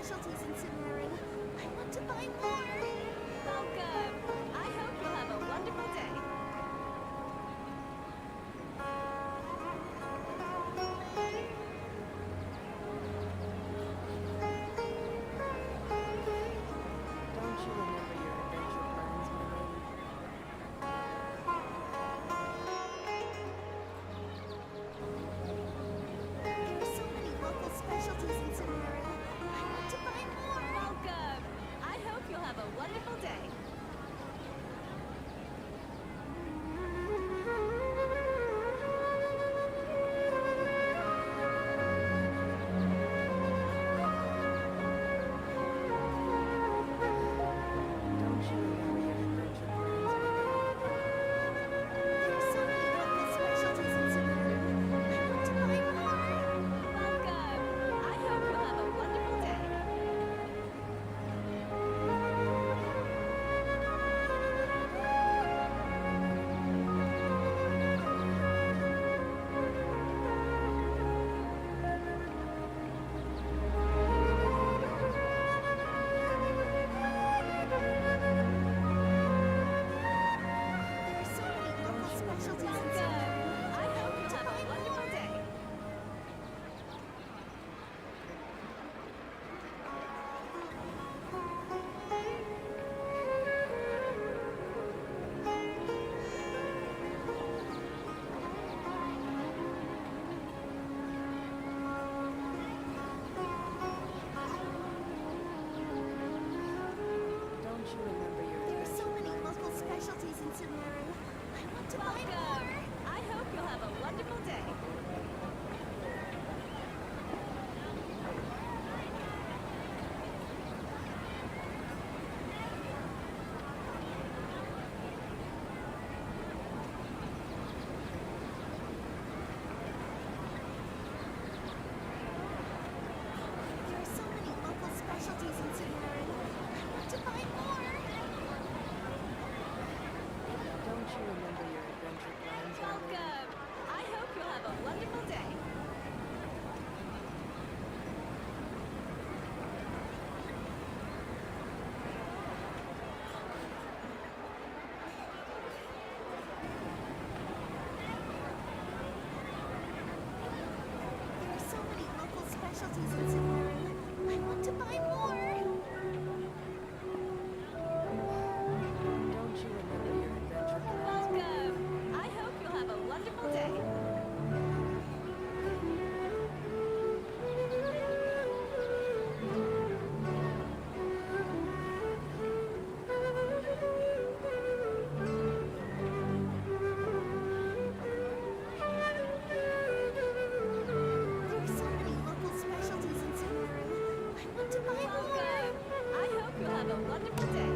specialties in simmering. I want to buy more. Welcome. I hope you'll have a wonderful day. Don't you remember your adventure plans, my lady? There are so many local specialties in simmering. I want to buy more. Welcome. I hope you'll have a wonderful day. Don't you remember your adventure plans, my lady? There are so many local specialties in simmering. I want to buy more. Welcome. I hope you'll have a wonderful day. There are so many local specialties in Welcome. simmering. I hope you'll have a wonderful day. Don't you remember your There are so adventure many plans, local my lady? specialties in simmering. I want to buy Welcome. more. I hope you'll have a wonderful day. There are so many local specialties in simmering. I want to buy more. Don't you remember your adventure plans, my lady? Welcome. I hope you'll have a wonderful day. There are so many local specialties in simmering. I want to buy more. Don't you remember your adventure plans, my lady? Welcome. I hope you'll have a wonderful day. There are so many local specialties in simmering. I want to buy more. Welcome. I hope you'll have a wonderful day.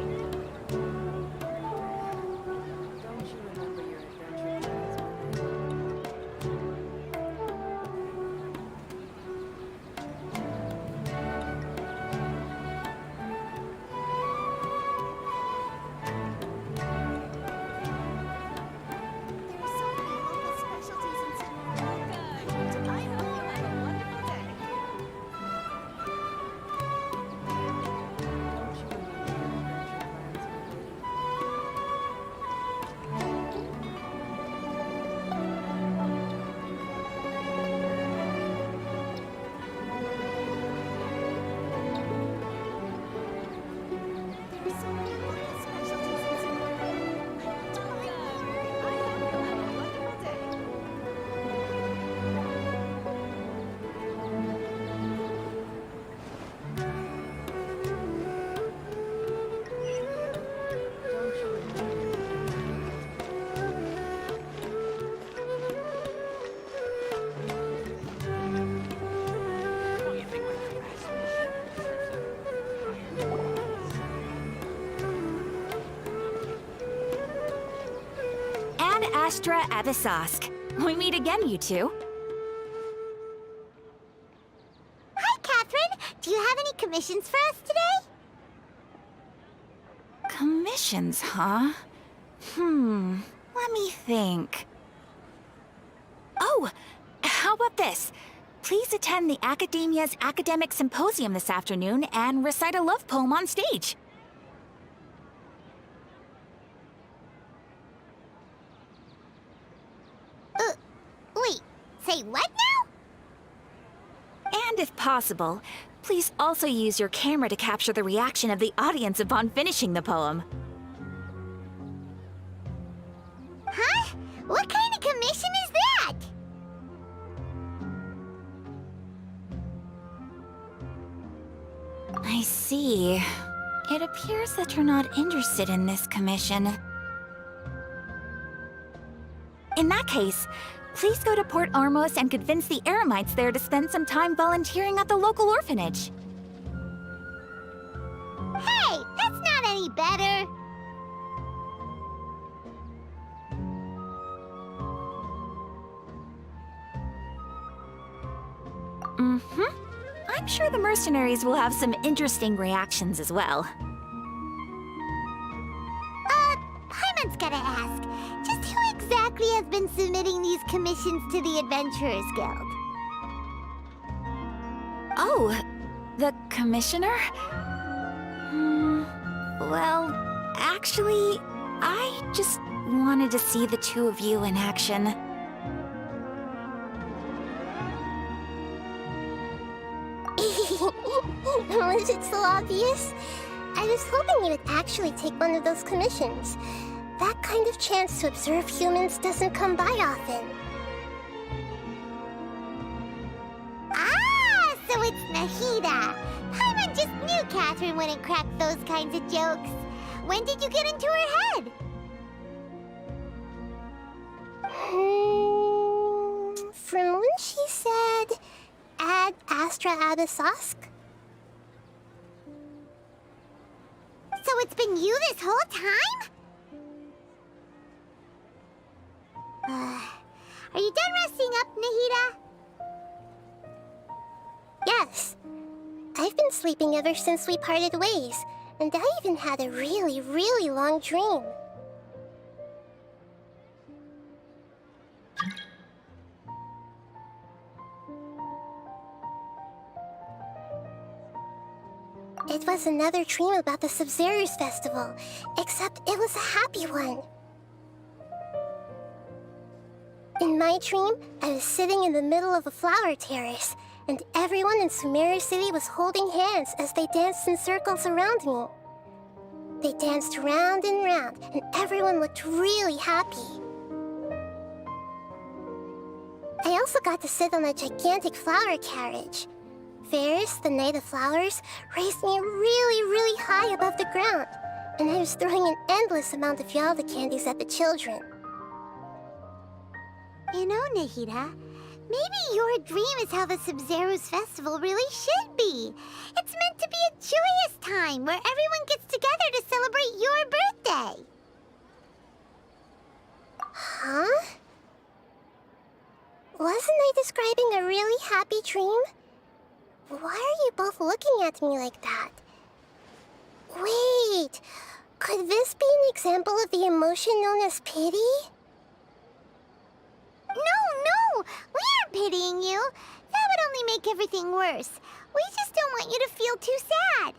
Don't you remember your adventure plans, my lady? There are so many local specialties in simmering. Welcome. I hope you'll have a wonderful day. Don't you remember your adventure plans, my lady? There are so many local specialties in simmering. I want to buy Welcome. more. I hope you'll have a wonderful day. Don't you remember your adventure plans, my lady? And Astra Avisosk. We meet again, you two. Hi, Catherine. Do you have any commissions for us today? Commissions, huh? Let me think. Oh, how about this? please attend the Academia's Academic Symposium this afternoon and recite a love poem on stage. Wait, say what now? And if possible, please also use your camera to capture the reaction of the audience upon finishing the poem. Huh? What kind of commission is that? I see. It appears that you're not interested in this commission. In that case, please go to Port Armos and convince the Eremites there to spend some time volunteering at the local orphanage. Hey, that's not any better. I'm sure the mercenaries will have some interesting reactions as well. Paimon's gotta ask, just who exactly has been submitting these commissions to the Adventurers Guild? Oh, the commissioner? Well, actually, I just wanted to see the two of you in action. Was it so obvious? I was hoping you would actually take one of those commissions. That kind of chance to observe humans doesn't come by often. Ah, so it's Nahida. Paimon just knew Catherine wouldn't crack those kinds of jokes. When did you get into her head? From when she said, Ad Astra Abyssosque? So it's been you this whole time? Are you done resting up, Nahida? Yes. I've been sleeping ever since we parted ways, and I even had a really, really long dream. It was another dream about the Sub-Zero's festival, except it was a happy one. In my dream, I was sitting in the middle of a flower terrace, and everyone in Sumeru City was holding hands as they danced in circles around me. They danced round and round, and everyone looked really happy. I also got to sit on a gigantic flower carriage. Ferris, the Knight of Flowers, raised me really, really high above the ground, and I was throwing an endless amount of Yalda candies at the children. You know, Nahida, maybe your dream is how the Sub-Zero's festival really should be. It's meant to be a joyous time where everyone gets together to celebrate your birthday. Huh? Wasn't I describing a really happy dream? Why are you both looking at me like that? Wait, could this be an example of the emotion known as pity? No, we aren't pitying you. That would only make everything worse. We just don't want you to feel too sad.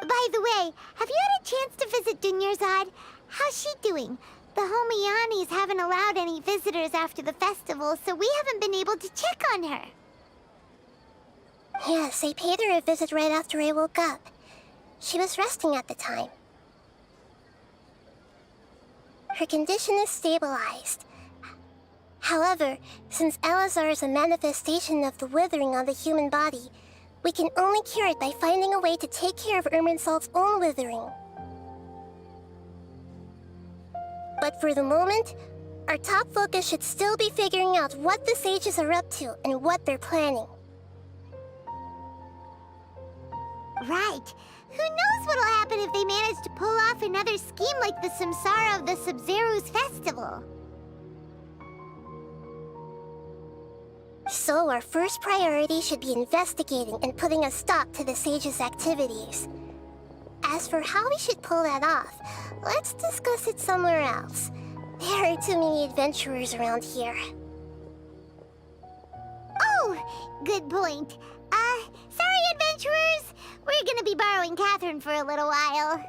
By the way, have you had a chance to visit Dunyarzad? How's she doing? The Homianis haven't allowed any visitors after the festival, so we haven't been able to check on her. Yes, I paid her a visit right after I woke up. She was resting at the time. Her condition is stabilized. However, since Elazar is a manifestation of the withering on the human body, we can only cure it by finding a way to take care of Irminsol's own withering. But for the moment, our top focus should still be figuring out what the sages are up to and what they're planning. Right. Who knows what'll happen if they manage to pull off another scheme like the Samsara of the Sub-Zero's festival? So our first priority should be investigating and putting a stop to the sages' activities. As for how we should pull that off, let's discuss it somewhere else. There are too many adventurers around here. Oh, good point. Sorry, adventurers. We're gonna be borrowing Catherine for a little while.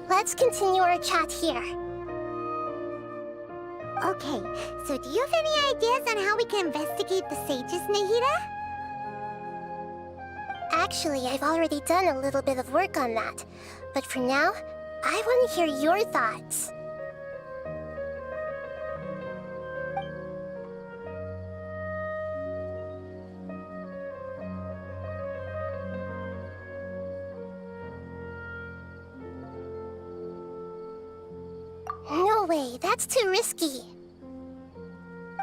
Let's continue our chat here. Okay, so do you have any ideas on how we can investigate the sages, Nahida? Actually, I've already done a little bit of work on that. But for now, I want to hear your thoughts. No way, that's too risky.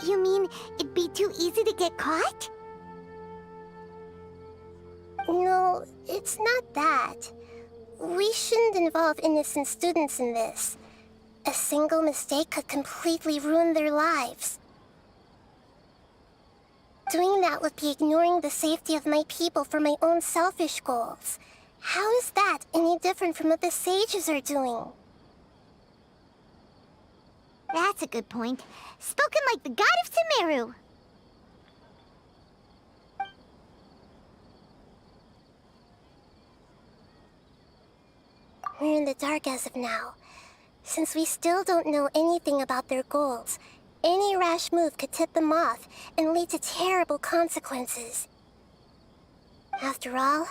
You mean it'd be too easy to get caught? No, it's not that. We shouldn't involve innocent students in this. A single mistake could completely ruin their lives. Doing that would be ignoring the safety of my people for my own selfish goals. How is that any different from what the sages are doing? That's a good point. Spoken like the god of Sumeru. We're in the dark as of now. Since we still don't know anything about their goals, any rash move could tip them off and lead to terrible consequences. After all,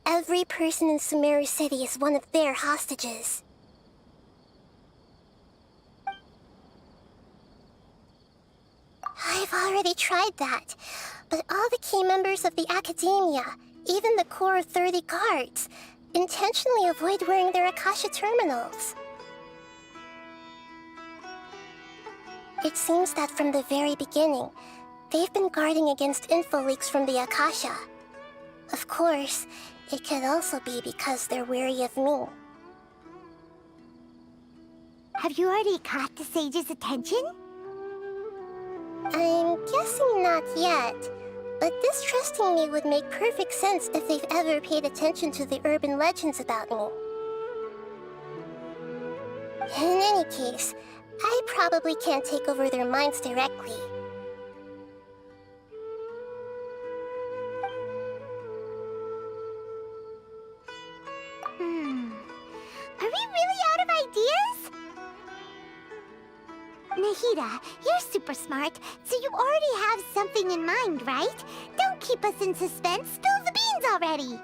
every person in Sumeru City is one of their hostages. I've already tried that, but all the key members of the Academia, even the core of 30 guards, intentionally avoid wearing their Akasha terminals. It seems that from the very beginning, they've been guarding against info leaks from the Akasha. Of course, it could also be because they're wary of me. Have you already caught the sage's attention? I'm guessing not yet, but distrusting me would make perfect sense if they've ever paid attention to the urban legends about me. In any case, I probably can't take over their minds directly. Are we really out of ideas? Nahida, you're super smart, so you already have something in mind, right? Don't keep us in suspense. Spill the beans already!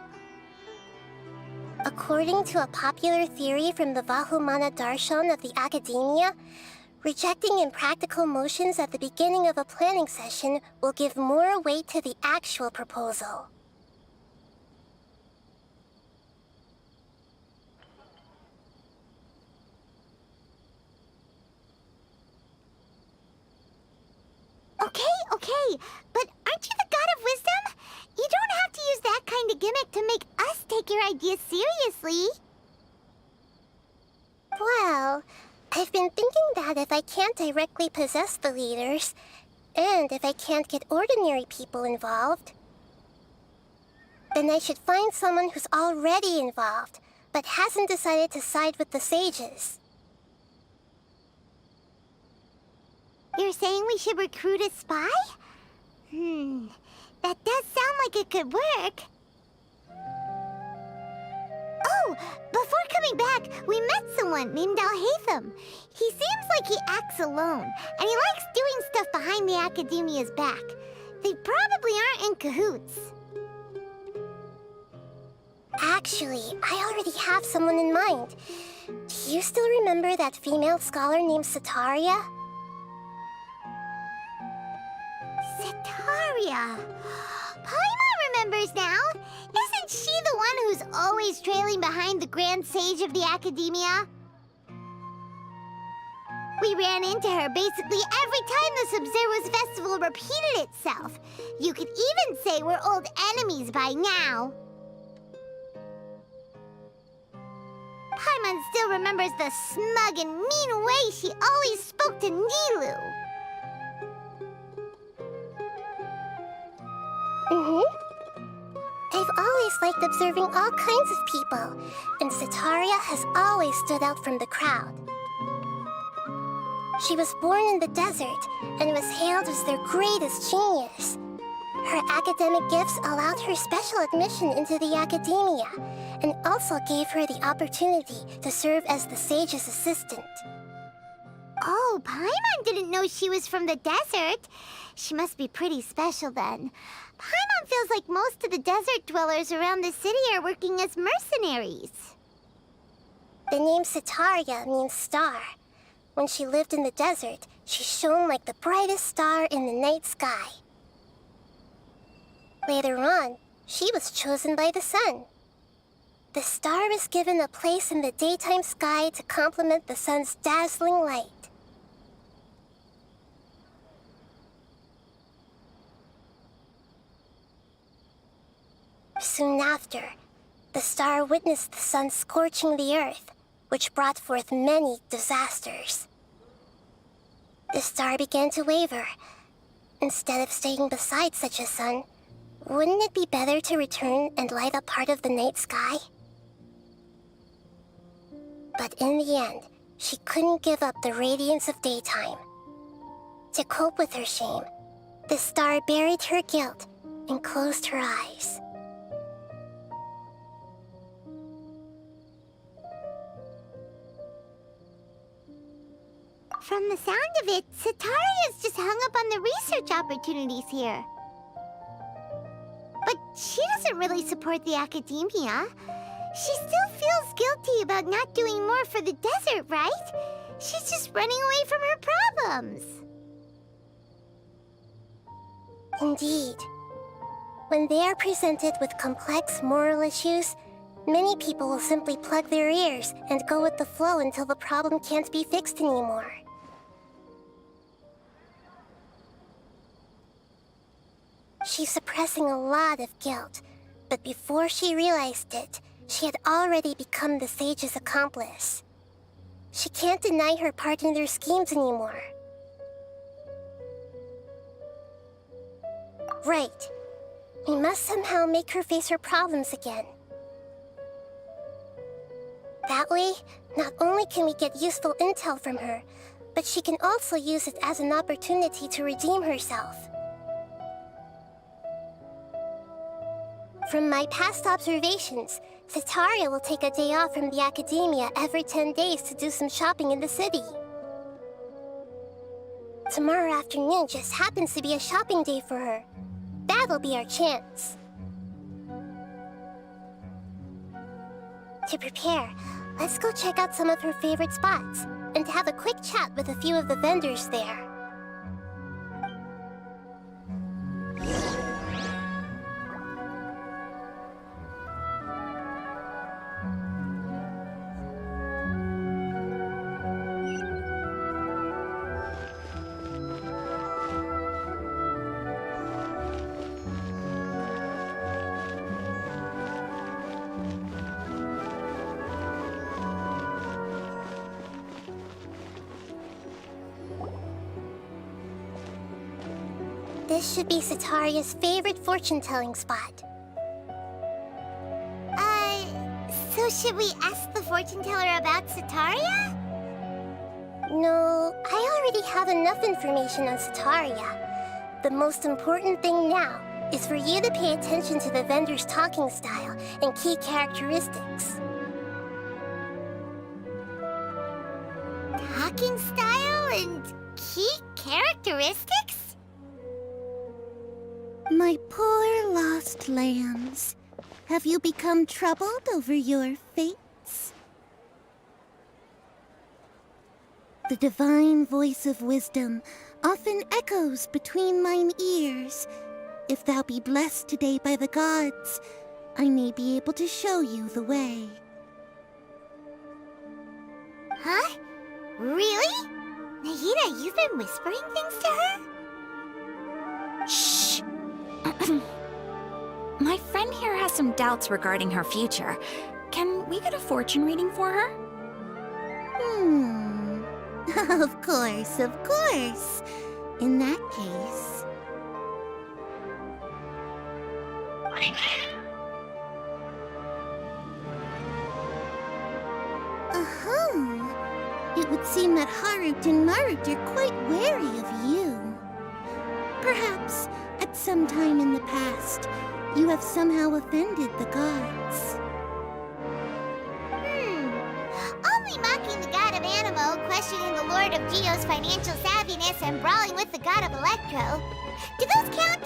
According to a popular theory from the Vahumana Darshan of the Academia, rejecting impractical motions at the beginning of a planning session will give more weight to the actual proposal. Okay, but aren't you the god of wisdom? You don't have to use that kind of gimmick to make us take your ideas seriously. Well, I've been thinking that if I can't directly possess the leaders, and if I can't get ordinary people involved, then I should find someone who's already involved, but hasn't decided to side with the sages. You're saying we should recruit a spy? That does sound like it could work. Oh, before coming back, we met someone named Alhaitham. He seems like he acts alone, and he likes doing stuff behind the Academia's back. They probably aren't in cahoots. Actually, I already have someone in mind. Do you still remember that female scholar named Sataria? Sataria. Paimon remembers now. Isn't she the one who's always trailing behind the Grand Sage of the Academia? We ran into her basically every time the Sub-Zero's festival repeated itself. You could even say we're old enemies by now. Paimon still remembers the smug and mean way she always spoke to Nilou. I've always liked observing all kinds of people, and Setaria has always stood out from the crowd. She was born in the desert and was hailed as their greatest genius. Her academic gifts allowed her special admission into the academia, and also gave her the opportunity to serve as the sage's assistant. Oh, Paimon didn't know she was from the desert. She must be pretty special then. Paimon feels like most of the desert dwellers around the city are working as mercenaries. The name Setaria means star. When she lived in the desert, she shone like the brightest star in the night sky. Later on, she was chosen by the sun. The star was given a place in the daytime sky to complement the sun's dazzling light. Soon after, the star witnessed the sun scorching the earth, which brought forth many disasters. The star began to waver. Instead of staying beside such a sun, wouldn't it be better to return and light up part of the night sky? But in the end, she couldn't give up the radiance of daytime. To cope with her shame, the star buried her guilt and closed her eyes. From the sound of it, Setaria's just hung up on the research opportunities here. But she doesn't really support the academia. She still feels guilty about not doing more for the desert, right? She's just running away from her problems. Indeed. When they are presented with complex moral issues, many people will simply plug their ears and go with the flow until the problem can't be fixed anymore. She's suppressing a lot of guilt, but before she realized it, she had already become the sage's accomplice. She can't deny her part in their schemes anymore. Right. We must somehow make her face her problems again. That way, not only can we get useful intel from her, but she can also use it as an opportunity to redeem herself. From my past observations, Setaria will take a day off from the academia every 10 days to do some shopping in the city. Tomorrow afternoon just happens to be a shopping day for her. That'll be our chance. To prepare, let's go check out some of her favorite spots and have a quick chat with a few of the vendors there. This should be Setaria's favorite fortune-telling spot. So should we ask the fortune teller about Setaria? No, I already have enough information on Setaria. The most important thing now is for you to pay attention to the vendor's talking style and key characteristics. Talking style and key characteristics? My poor lost lambs, have you become troubled over your fates? The divine voice of wisdom often echoes between mine ears. If thou be blessed today by the gods, I may be able to show you the way. Huh? Really? Nahida, you've been whispering things to her? Shh! My friend here has some doubts regarding her future. can we get a fortune reading for her? Of course, of course. In that case... It would seem that Harut and Marut are quite wary of you. Perhaps, at some time in the past, you have somehow offended the gods. Only mocking the god of Animo, questioning the lord of Geo's financial savviness, and brawling with the god of Electro. Do those count?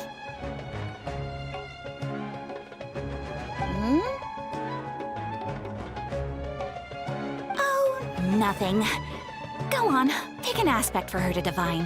Oh, nothing. Go on, pick an aspect for her to divine.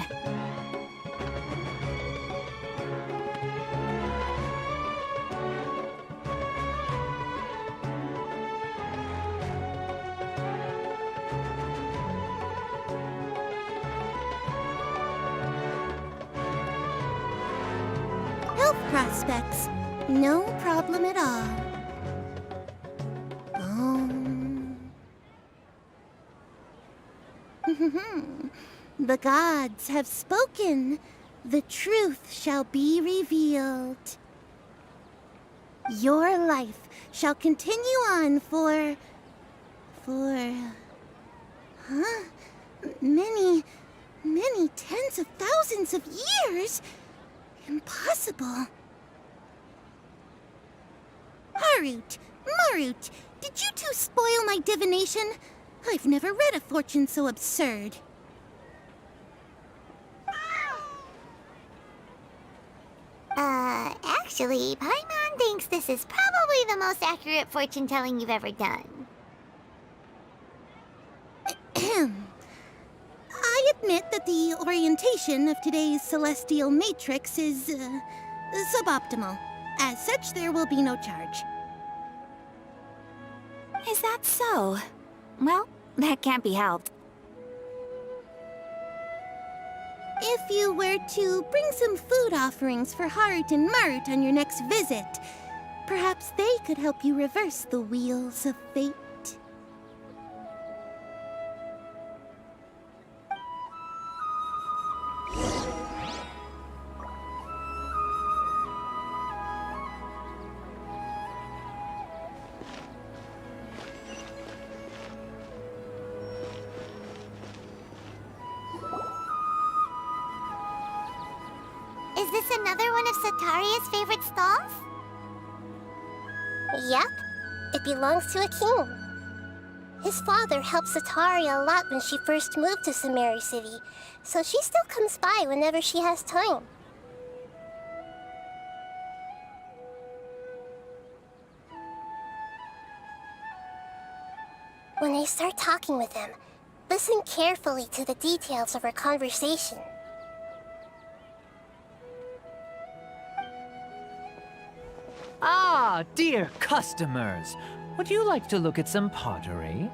Health prospects. No problem at all. The gods have spoken. The truth shall be revealed. Your life shall continue on for... many tens of thousands of years? Impossible. Harut, Marut, did you two spoil my divination? I've never read a fortune so absurd. Actually, Paimon thinks this is probably the most accurate fortune-telling you've ever done. I admit that the orientation of today's celestial matrix is, suboptimal. As such, there will be no charge. Is that so? Well, that can't be helped. If you were to bring some food offerings for Harut and Marut on your next visit, perhaps they could help you reverse the wheels of fate. Is this another one of Sataria's favorite stalls? Yep, it belongs to a king. His father helped Sataria a lot when she first moved to Sumeru City, so she still comes by whenever she has time. When I start talking with him, listen carefully to the details of our conversation. Ah, dear customers! Would you like to look at some pottery?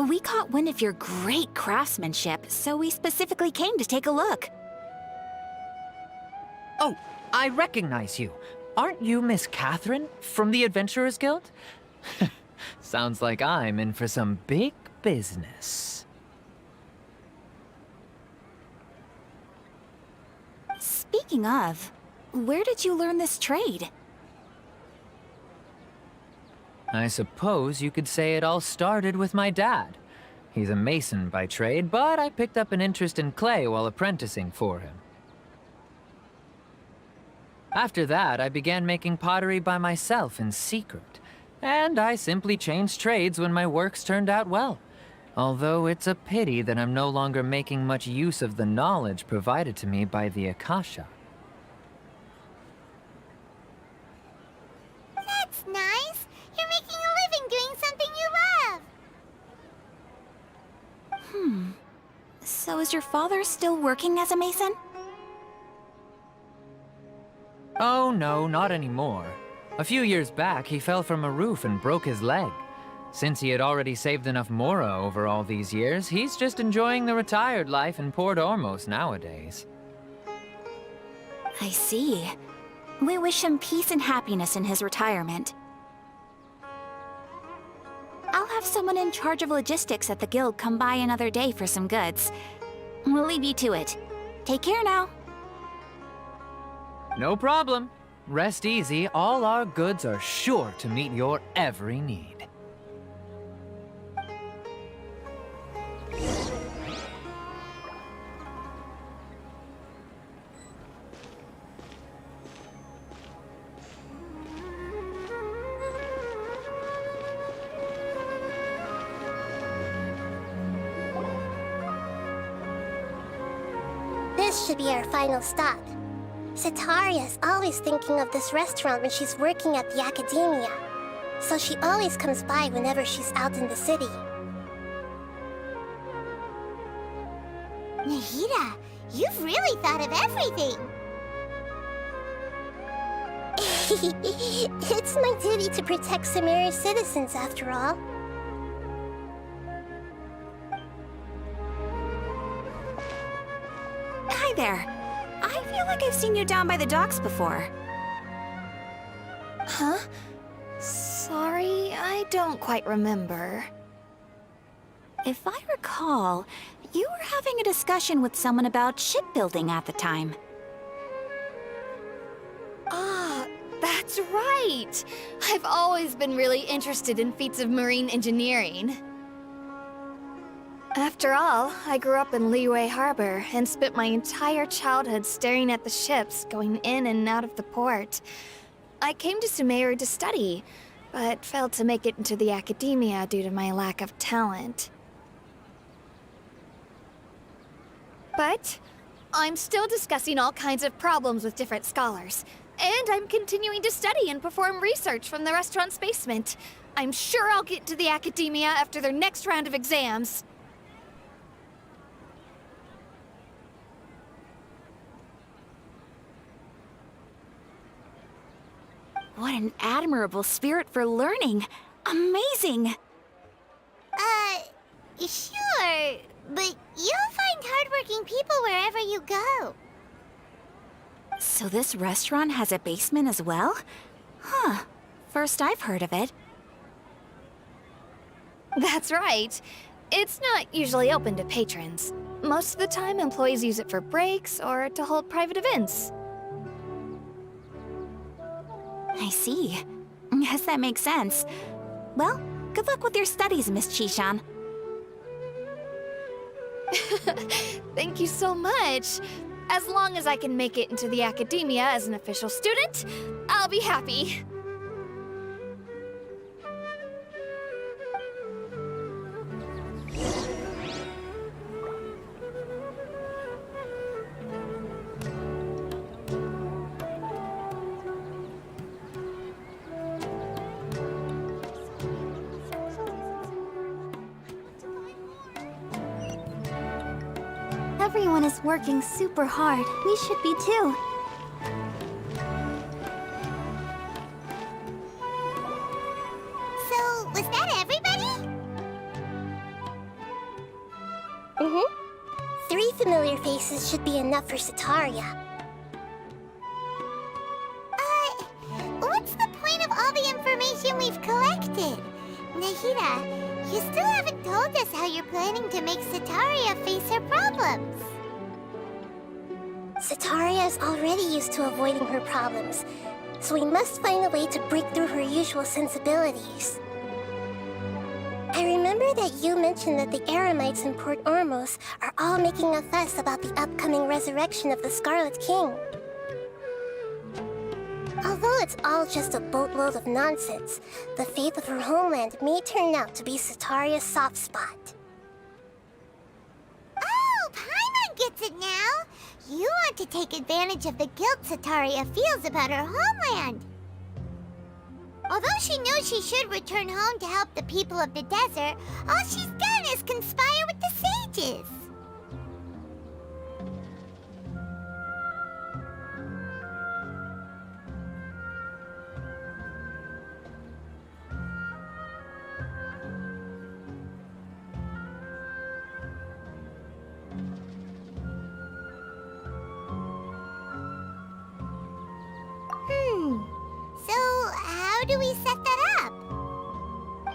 We caught wind of your great craftsmanship, so we specifically came to take a look. Oh, I recognize you. Aren't you Miss Catherine from the Adventurers Guild? Sounds like I'm in for some big business. Speaking of, where did you learn this trade? I suppose you could say it all started with my dad. He's a mason by trade, but I picked up an interest in clay while apprenticing for him. After that, I began making pottery by myself in secret, and I simply changed trades when my works turned out well. Although it's a pity that I'm no longer making much use of the knowledge provided to me by the Akasha. That's nice. You're making a living doing something you love. So is your father still working as a mason? Oh no, not anymore. A few years back, he fell from a roof and broke his leg. Since he had already saved enough Mora over all these years, he's just enjoying the retired life in Port Ormos nowadays. I see. We wish him peace and happiness in his retirement. I'll have someone in charge of logistics at the guild come by another day for some goods. We'll leave you to it. Take care now. No problem. Rest easy, all our goods are sure to meet your every need. This should be our final stop. Setaria's always thinking of this restaurant when she's working at the academia, so she always comes by whenever she's out in the city. Nahida, you've really thought of everything! It's my duty to protect Sumeru's citizens, after all. Hi there. I feel like I've seen you down by the docks before. Huh? Sorry, I don't quite remember. If I recall, you were having a discussion with someone about shipbuilding at the time. Ah, that's right! I've always been really interested in feats of marine engineering. After all, I grew up in Liyue Harbor and spent my entire childhood staring at the ships going in and out of the port. I came to Sumeru to study, but failed to make it into the academia due to my lack of talent. But I'm still discussing all kinds of problems with different scholars, and I'm continuing to study and perform research from the restaurant's basement. I'm sure I'll get to the academia after their next round of exams. What an admirable spirit for learning! Amazing! Sure, but you'll find hardworking people wherever you go. So this restaurant has a basement as well? Huh. First I've heard of it. That's right. It's not usually open to patrons. Most of the time, employees use it for breaks or to hold private events. I see. Guess that makes sense. Well, good luck with your studies, Miss Chishan. Thank you so much. As long as I can make it into the academia as an official student, I'll be happy. Everyone is working super hard. We should be too. So, was that everybody? Mm-hmm. 3 familiar faces should be enough for Setaria. What's the point of all the information we've collected? Nahida, you still haven't told us how you're planning to make Setaria face her problems. Setaria is already used to avoiding her problems, so we must find a way to break through her usual sensibilities. I remember that you mentioned that the Eremites in Port Ormos are all making a fuss about the upcoming resurrection of the Scarlet King. Although it's all just a boatload of nonsense, the fate of her homeland may turn out to be Setaria's soft spot. Oh, Paimon gets it now! You want to take advantage of the guilt Setaria feels about her homeland. Although she knows she should return home to help the people of the desert, all she's done is conspire with the sages. do we set that up?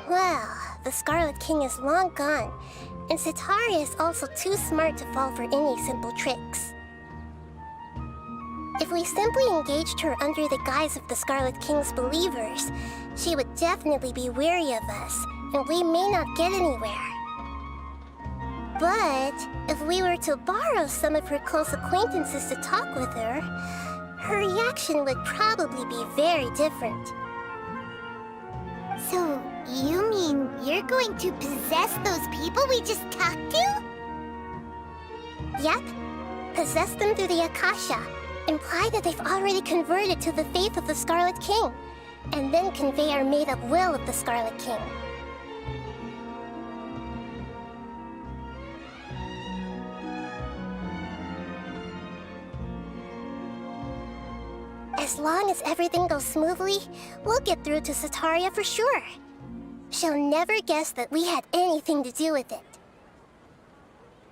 Well, the Scarlet King is long gone, and Sitaria is also too smart to fall for any simple tricks. If we simply engaged her under the guise of the Scarlet King's believers, she would definitely be wary of us, and we may not get anywhere. But if we were to borrow some of her close acquaintances to talk with her, her reaction would probably be very different. So, you mean you're going to possess those people we just talked to? Yep. Possess them through the Akasha. Imply that they've already converted to the faith of the Scarlet King, and then convey our made-up will of the Scarlet King. As long as everything goes smoothly, we'll get through to Sitaria for sure. She'll never guess that we had anything to do with it.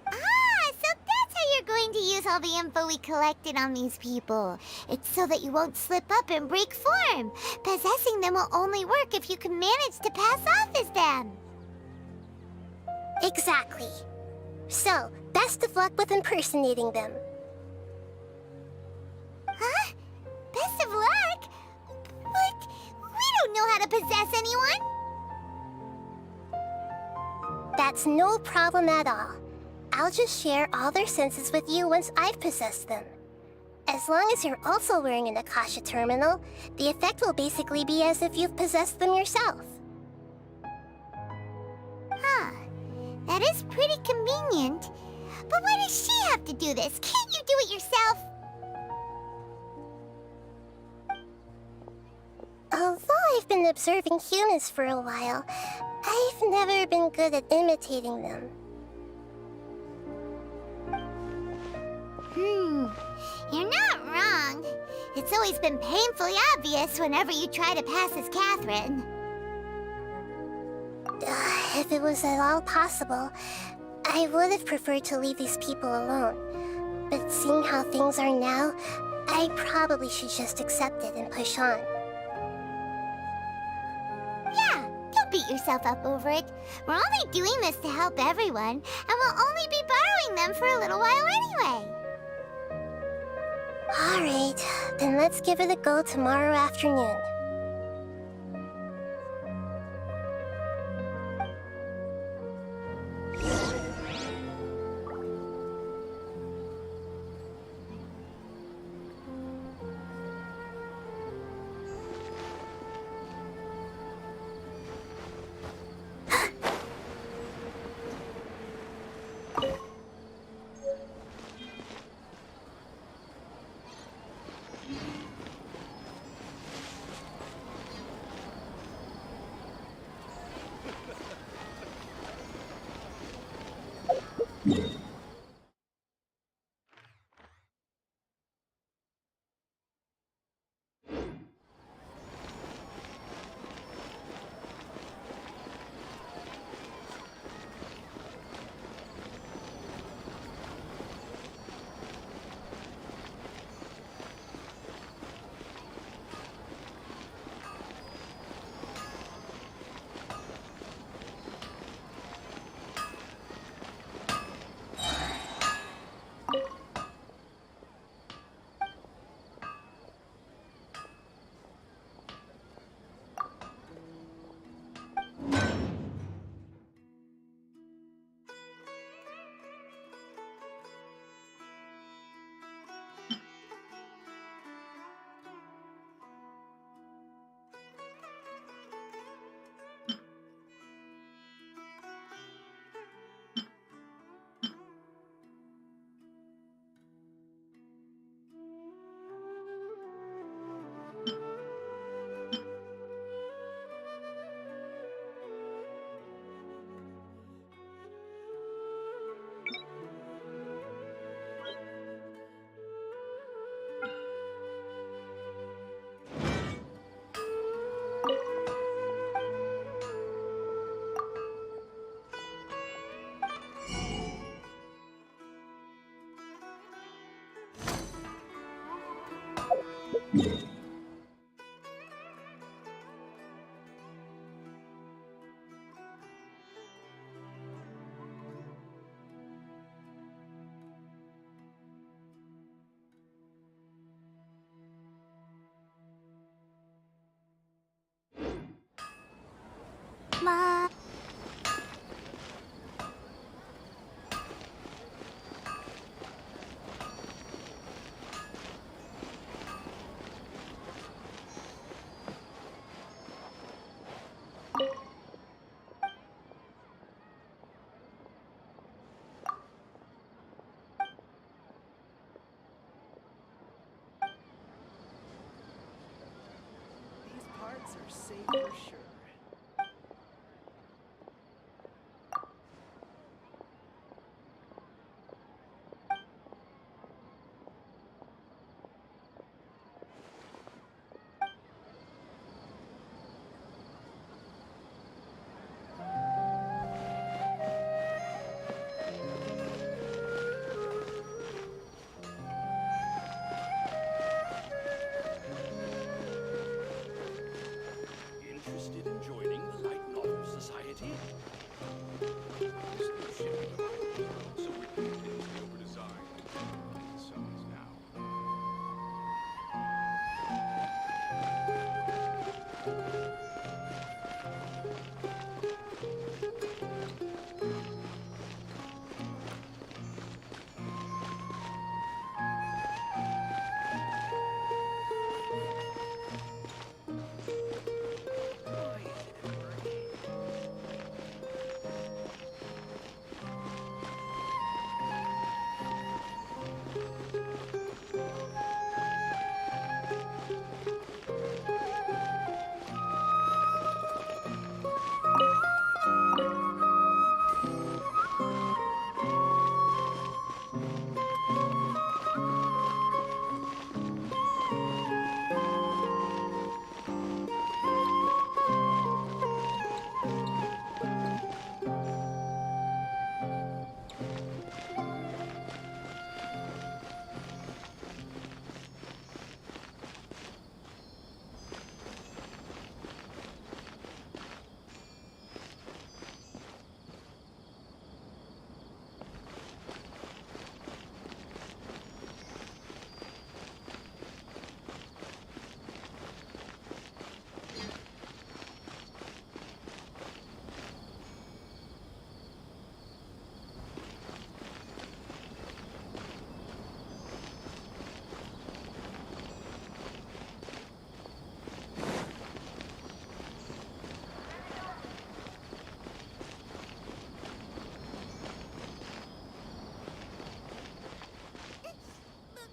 Ah, so that's how you're going to use all the info we collected on these people. It's so that you won't slip up and break form. Possessing them will only work if you can manage to pass off as them. Exactly. So, best of luck with impersonating them. Huh? Best of luck? But we don't know how to possess anyone. That's no problem at all. I'll just share all their senses with you once I've possessed them. As long as you're also wearing an Akasha terminal, the effect will basically be as if you've possessed them yourself. Huh. That is pretty convenient. But why does she have to do this? Can't you do it yourself? Although I've been observing humans for a while, I've never been good at imitating them. You're not wrong. It's always been painfully obvious whenever you try to pass as Catherine. If it was at all possible, I would have preferred to leave these people alone. But seeing how things are now, I probably should just accept it and push on. Yeah, don't beat yourself up over it. We're only doing this to help everyone, and we'll only be borrowing them for a little while anyway. Alright, then let's give it a go tomorrow afternoon. มา These parts are safe for sure. Interested in joining the Light Novel Society? This new ship is so ridiculously overdesigned. It summons now.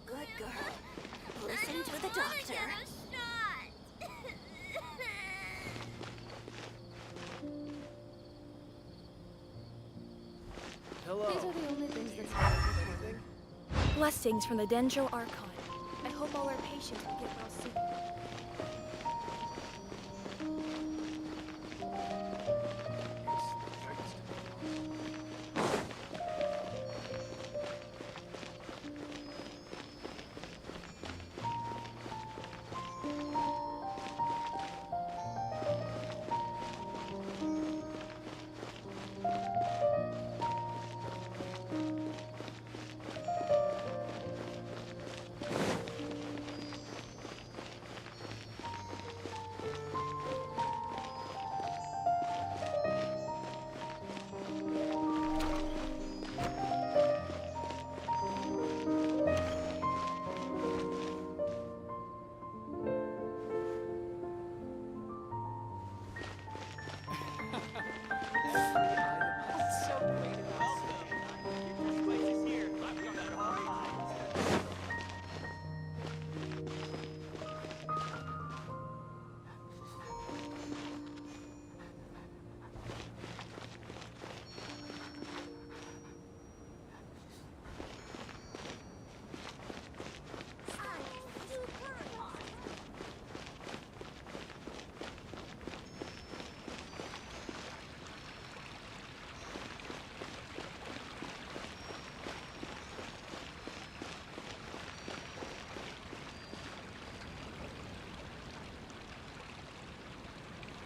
Good girl. Listen to the doctor. Hello. These are the only things that's Anything? Blessings from the Dendro Archon. I hope all our patients will get well soon.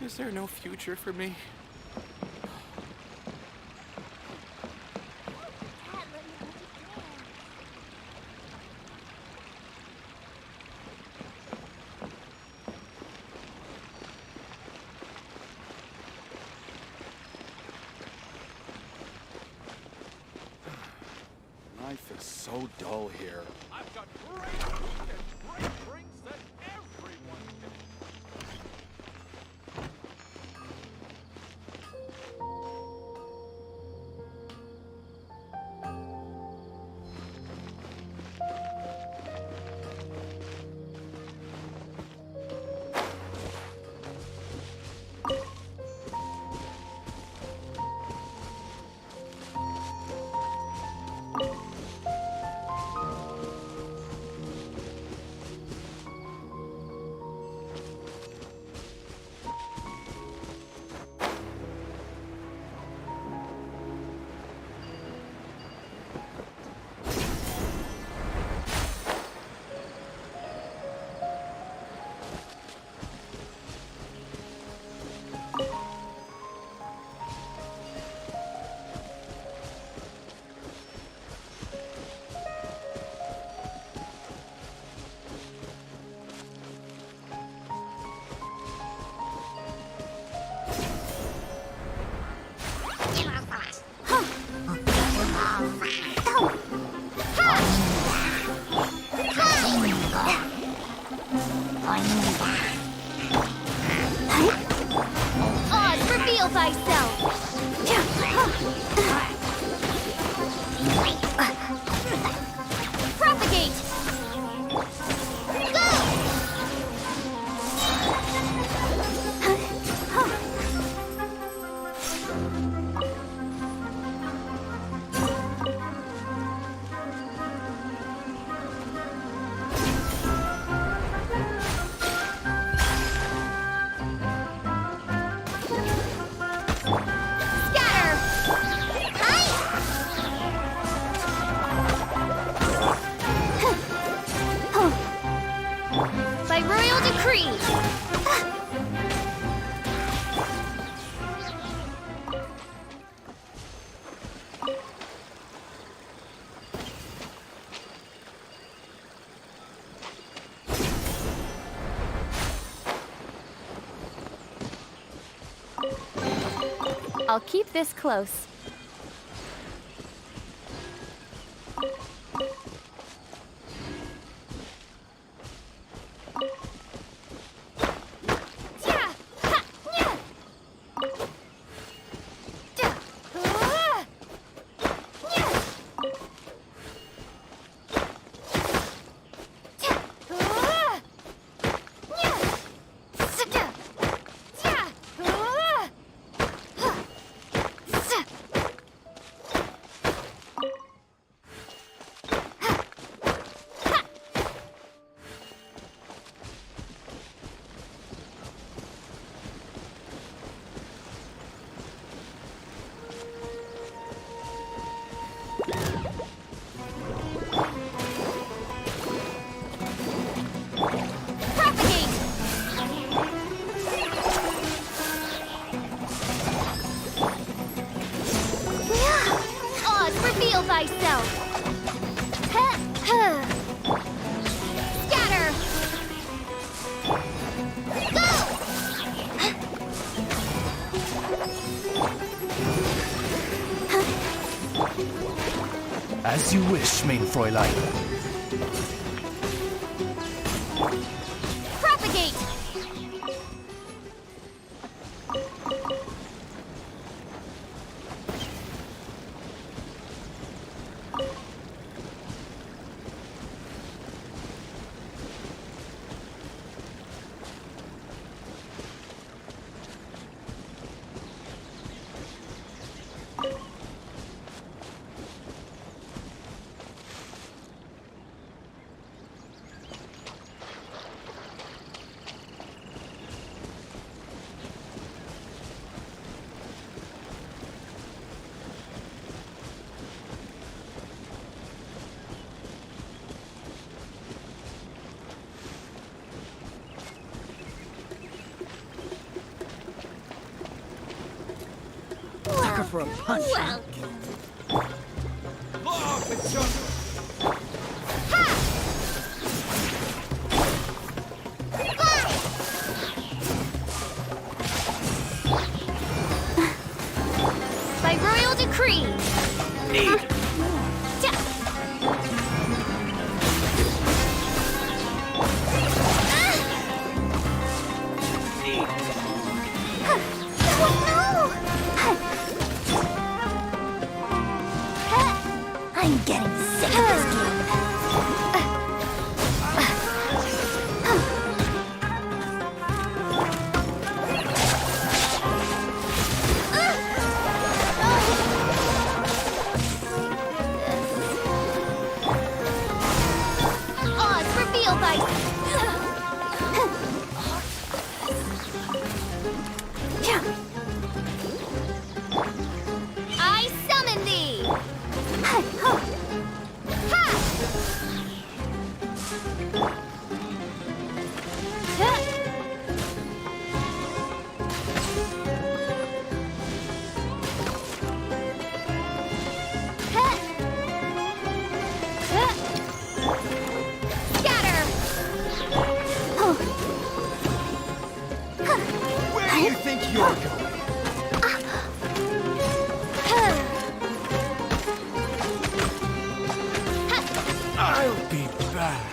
Is there no future for me? is so dull here. I've got great food and great drinks that everyone can. Oz, reveal thyself! Propagate! Go! Scatter! By royal decree! I'll keep this close. Reveal thyself! Scatter! Go! As you wish, mein Fräulein. Propagate! Sucker for a punch. Law of the jungle! By royal decree! I'm getting sick of this game. Oz, reveal bite! I summon thee! Scatter! Where do you think you're going? I'll be back.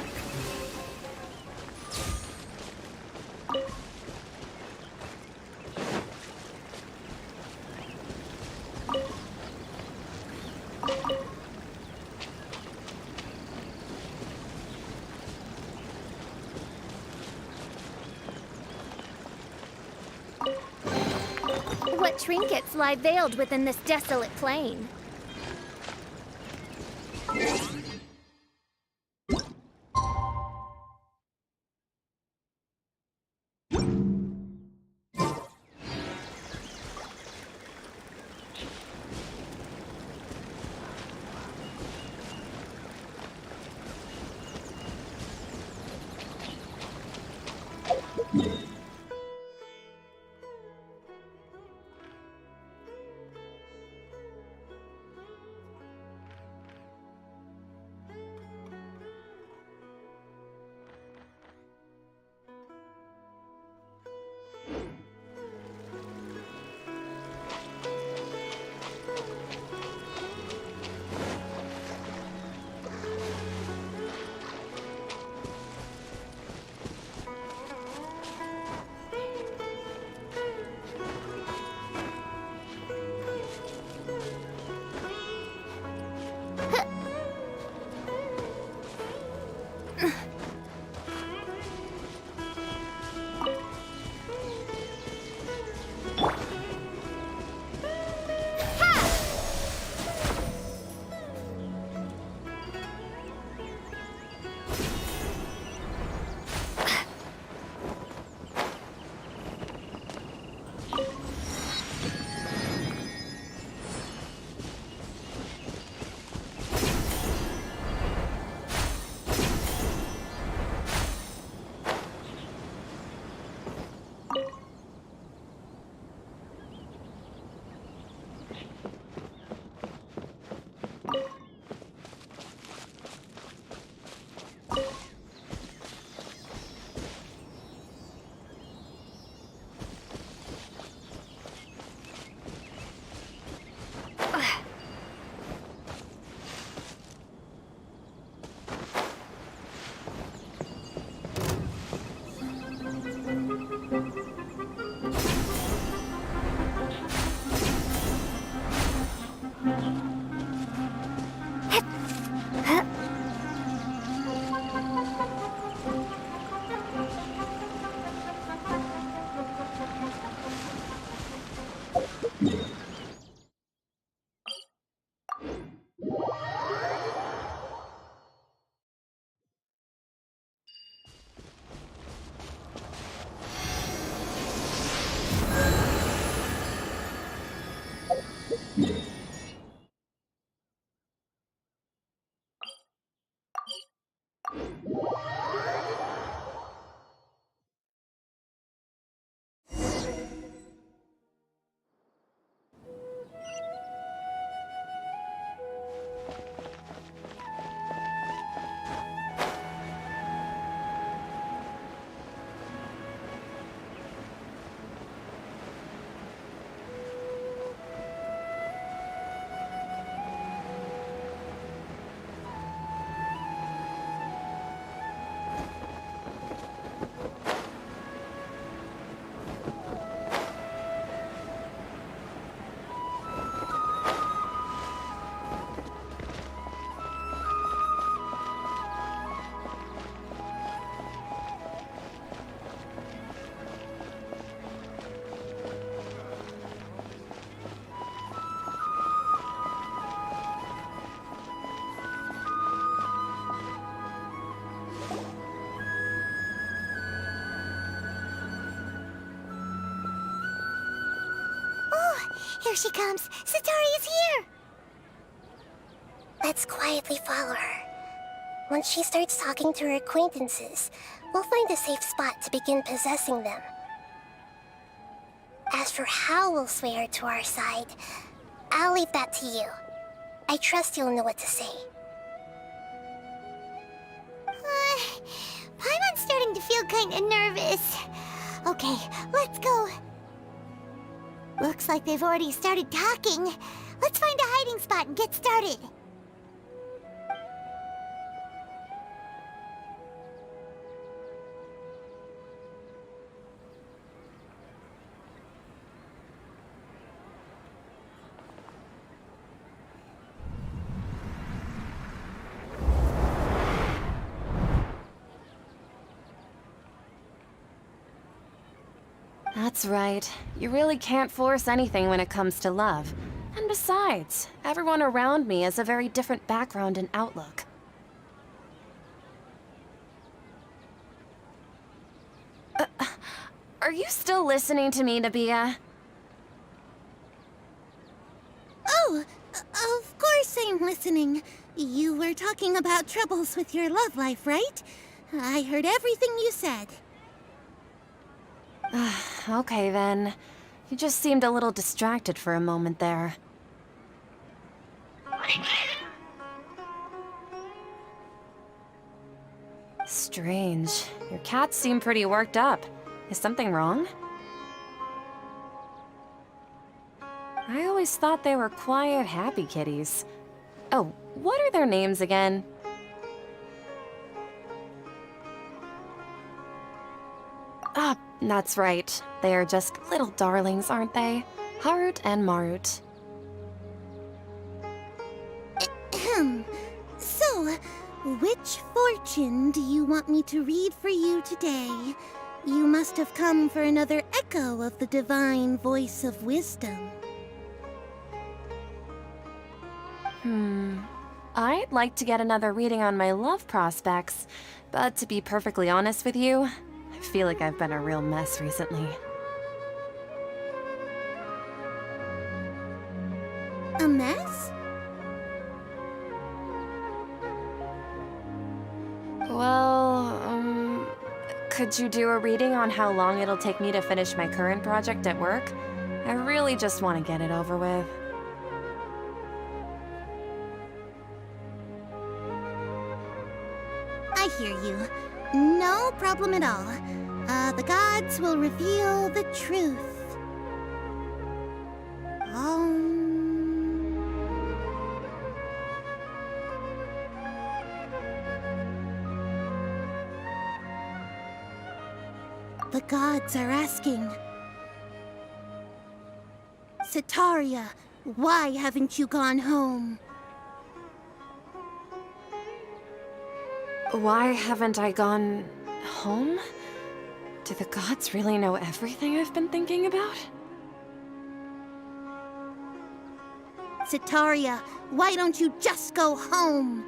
What trinkets lie veiled within this desolate plain? Here she comes. Sataria's here! Let's quietly follow her. Once she starts talking to her acquaintances, we'll find a safe spot to begin possessing them. As for how we'll sway her to our side, I'll leave that to you. I trust you'll know what to say. Paimon's starting to feel kinda nervous. Okay, let's go. Looks like they've already started talking. Let's find a hiding spot and get started. That's right. You really can't force anything when it comes to love. And besides, everyone around me has a very different background and outlook. Are you still listening to me, Nabia? Oh, of course I'm listening. You were talking about troubles with your love life, right? I heard everything you said. Okay then. You just seemed a little distracted for a moment there. Strange. Your cats seem pretty worked up. Is something wrong? I always thought they were quiet, happy kitties. Oh, what are their names again? Ah, that's right. They are just little darlings, aren't they? Harut and Marut. So, which fortune do you want me to read for you today? You must have come for another echo of the divine voice of wisdom. I'd like to get another reading on my love prospects, but to be perfectly honest with you, I feel like I've been a real mess recently. A mess? Well, could you do a reading on how long it'll take me to finish my current project at work? I really just want to get it over with. I hear you. No problem at all. The gods will reveal the truth. The gods are asking. Sataria, why haven't you gone home? Why haven't I gone home? Do the gods really know everything I've been thinking about? Sataria, why don't you just go home?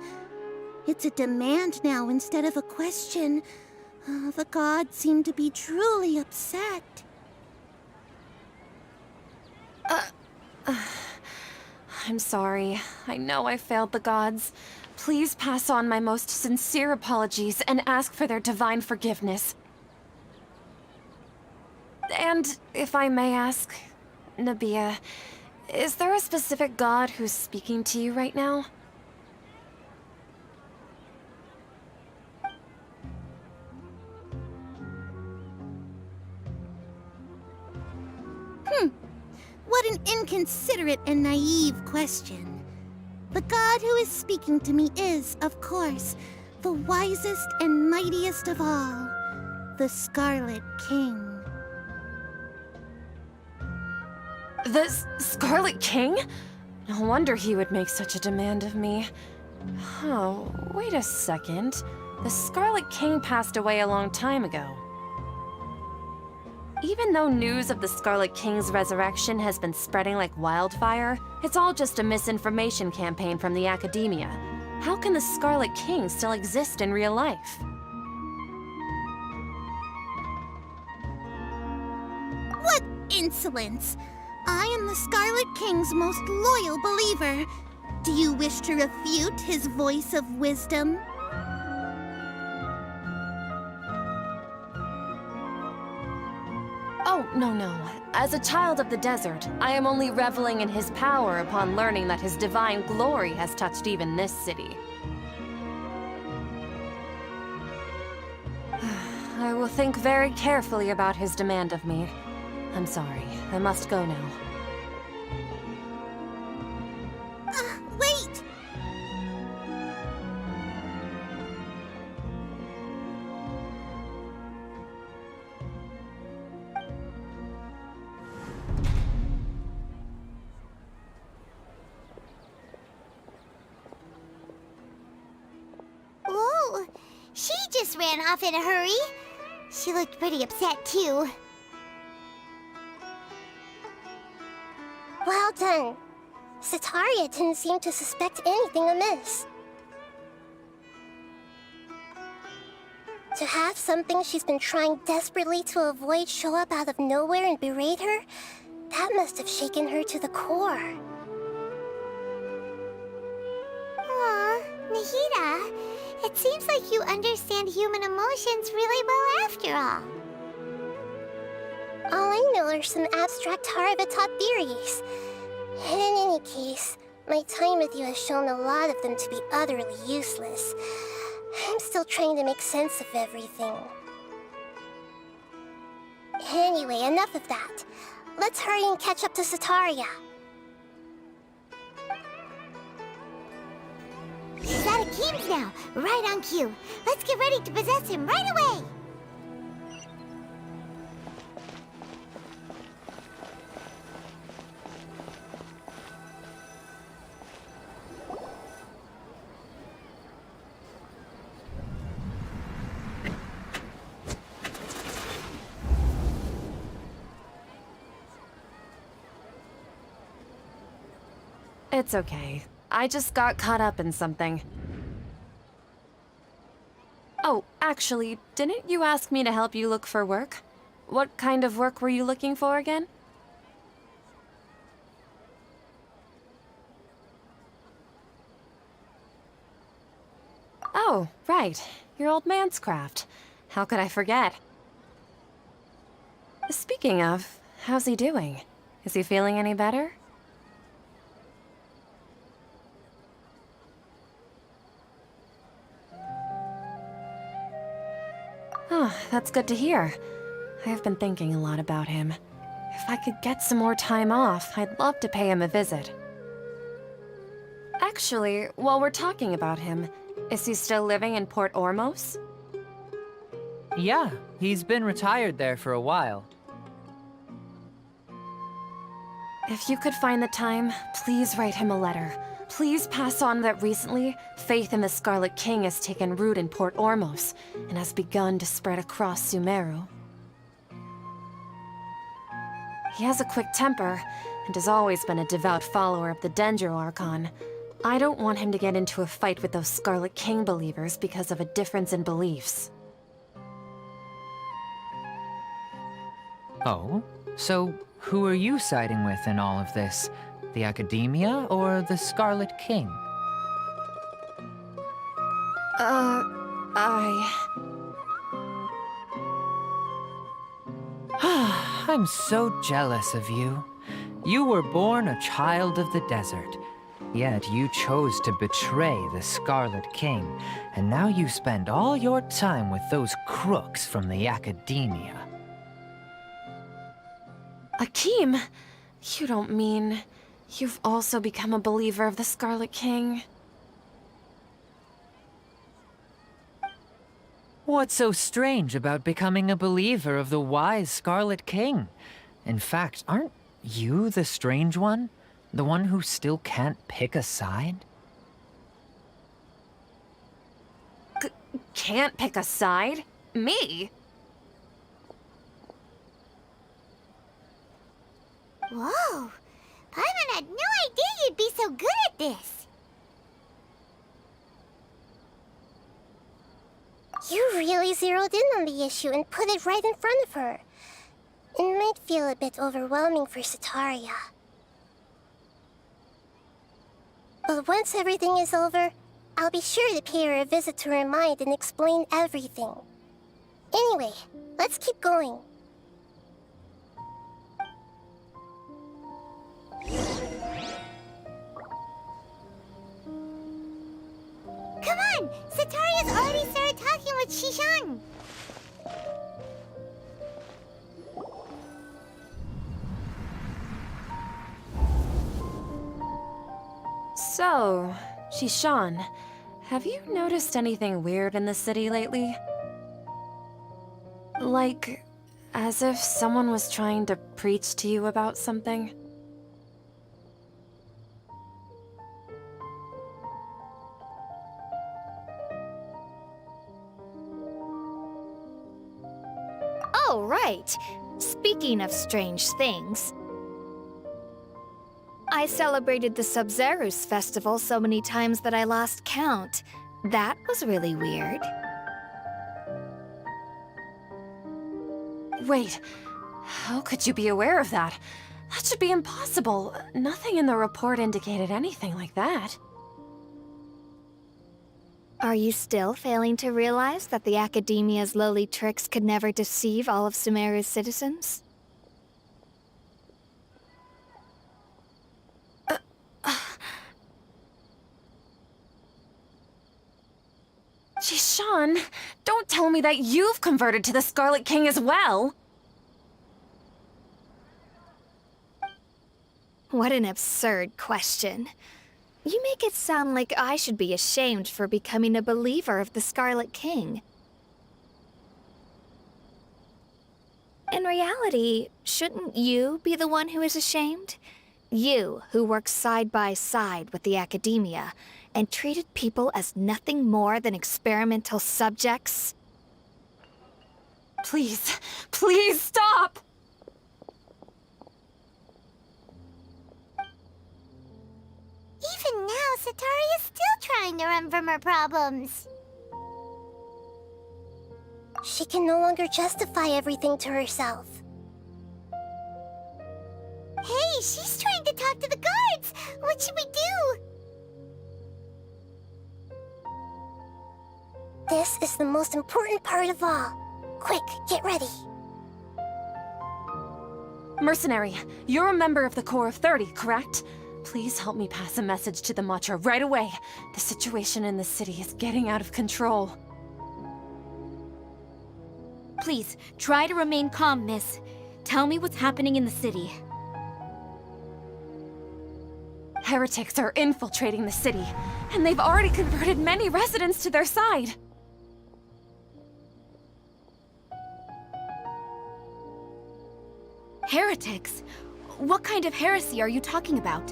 It's a demand now instead of a question. The gods seem to be truly upset. I'm sorry. I know I failed the gods. Please pass on my most sincere apologies and ask for their divine forgiveness. And if I may ask, Nabia, is there a specific god who's speaking to you right now? What an inconsiderate and naive question. The god who is speaking to me is, of course, the wisest and mightiest of all, the Scarlet King. The Scarlet King? No wonder he would make such a demand of me. Oh, wait a second. The Scarlet King passed away a long time ago. Even though news of the Scarlet King's resurrection has been spreading like wildfire, it's all just a misinformation campaign from the academia. How can the Scarlet King still exist in real life? What insolence! I am the Scarlet King's most loyal believer. Do you wish to refute his voice of wisdom? Oh, no. As a child of the desert, I am only reveling in his power upon learning that his divine glory has touched even this city. I will think very carefully about his demand of me. I'm sorry. I must go now. Wait! Whoa! She just ran off in a hurry. She looked pretty upset, too. Well done. Sataria didn't seem to suspect anything amiss. To have something she's been trying desperately to avoid show up out of nowhere and berate her, that must have shaken her to the core. Aw, Nahida, it seems like you understand human emotions really well after all. All I know are some abstract Harava-taught theories. And in any case, my time with you has shown a lot of them to be utterly useless. I'm still trying to make sense of everything. Anyway, enough of that. Let's hurry and catch up to Sataria. She's out of Keem's now, right on cue. Let's get ready to possess him right away! It's okay. I just got caught up in something. Oh, actually, didn't you ask me to help you look for work? What kind of work were you looking for again? Oh, right. Your old man's craft. How could I forget? Speaking of, how's he doing? Is he feeling any better? Oh, that's good to hear. I've been thinking a lot about him. If I could get some more time off, I'd love to pay him a visit. Actually, while we're talking about him, is he still living in Port Ormos? Yeah, he's been retired there for a while. If you could find the time, please write him a letter. Please pass on that recently, faith in the Scarlet King has taken root in Port Ormos and has begun to spread across Sumeru. He has a quick temper and has always been a devout follower of the Dendro Archon. I don't want him to get into a fight with those Scarlet King believers because of a difference in beliefs. Oh? So, who are you siding with in all of this? The Academia or the Scarlet King? I'm so jealous of you. You were born a child of the desert, yet you chose to betray the Scarlet King, and now you spend all your time with those crooks from the Academia. Akeem, you don't mean you've also become a believer of the Scarlet King? What's so strange about becoming a believer of the wise Scarlet King? In fact, aren't you the strange one? The one who still can't pick a side? Can't pick a side? Me? Whoa! Paimon had no idea you'd be so good at this! You really zeroed in on the issue and put it right in front of her. It might feel a bit overwhelming for Sataria. But once everything is over, I'll be sure to pay her a visit to her mind and explain everything. Anyway, let's keep going. Come on! Sataria's already started talking with Shishan! So, Shishan, have you noticed anything weird in the city lately? Like, as if someone was trying to preach to you about something? Oh, right. Speaking of strange things, I celebrated the Sub-Zerus festival so many times that I lost count. That was really weird. Wait, how could you be aware of that? That should be impossible. Nothing in the report indicated anything like that. Are you still failing to realize that the Academia's lowly tricks could never deceive all of Sumeru's citizens? Jishan, don't tell me that you've converted to the Scarlet King as well! What an absurd question. You make it sound like I should be ashamed for becoming a believer of the Scarlet King. In reality, shouldn't you be the one who is ashamed? You, who works side by side with the Academia, and treated people as nothing more than experimental subjects? Please, please stop! Even now, Sataria's still trying to run from her problems. She can no longer justify everything to herself. Hey, she's trying to talk to the guards! What should we do? This is the most important part of all. Quick, get ready. Mercenary, you're a member of the Corps of 30, correct? Please help me pass a message to the Matcha right away. The situation in the city is getting out of control. Please, try to remain calm, miss. Tell me what's happening in the city. Heretics are infiltrating the city, and they've already converted many residents to their side. Heretics? What kind of heresy are you talking about?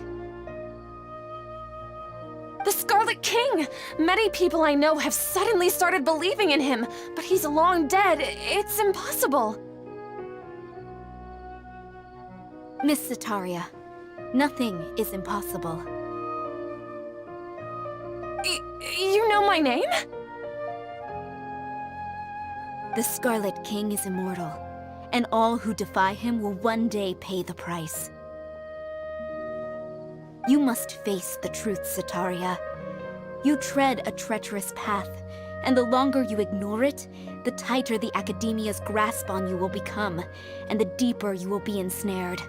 The Scarlet King! Many people I know have suddenly started believing in him, but he's long dead. It's impossible. Miss Sataria, nothing is impossible. You know my name? The Scarlet King is immortal, and all who defy him will one day pay the price. You must face the truth, Sataria. You tread a treacherous path, and the longer you ignore it, the tighter the Academia's grasp on you will become, and the deeper you will be ensnared.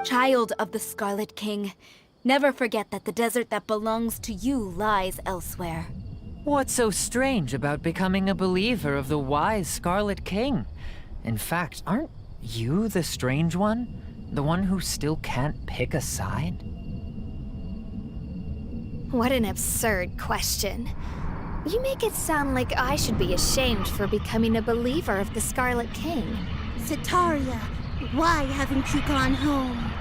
Child of the Scarlet King, never forget that the desert that belongs to you lies elsewhere. What's so strange about becoming a believer of the wise Scarlet King? In fact, aren't you the strange one? The one who still can't pick a side? What an absurd question. You make it sound like I should be ashamed for becoming a believer of the Scarlet King. Sataria, why haven't you gone home?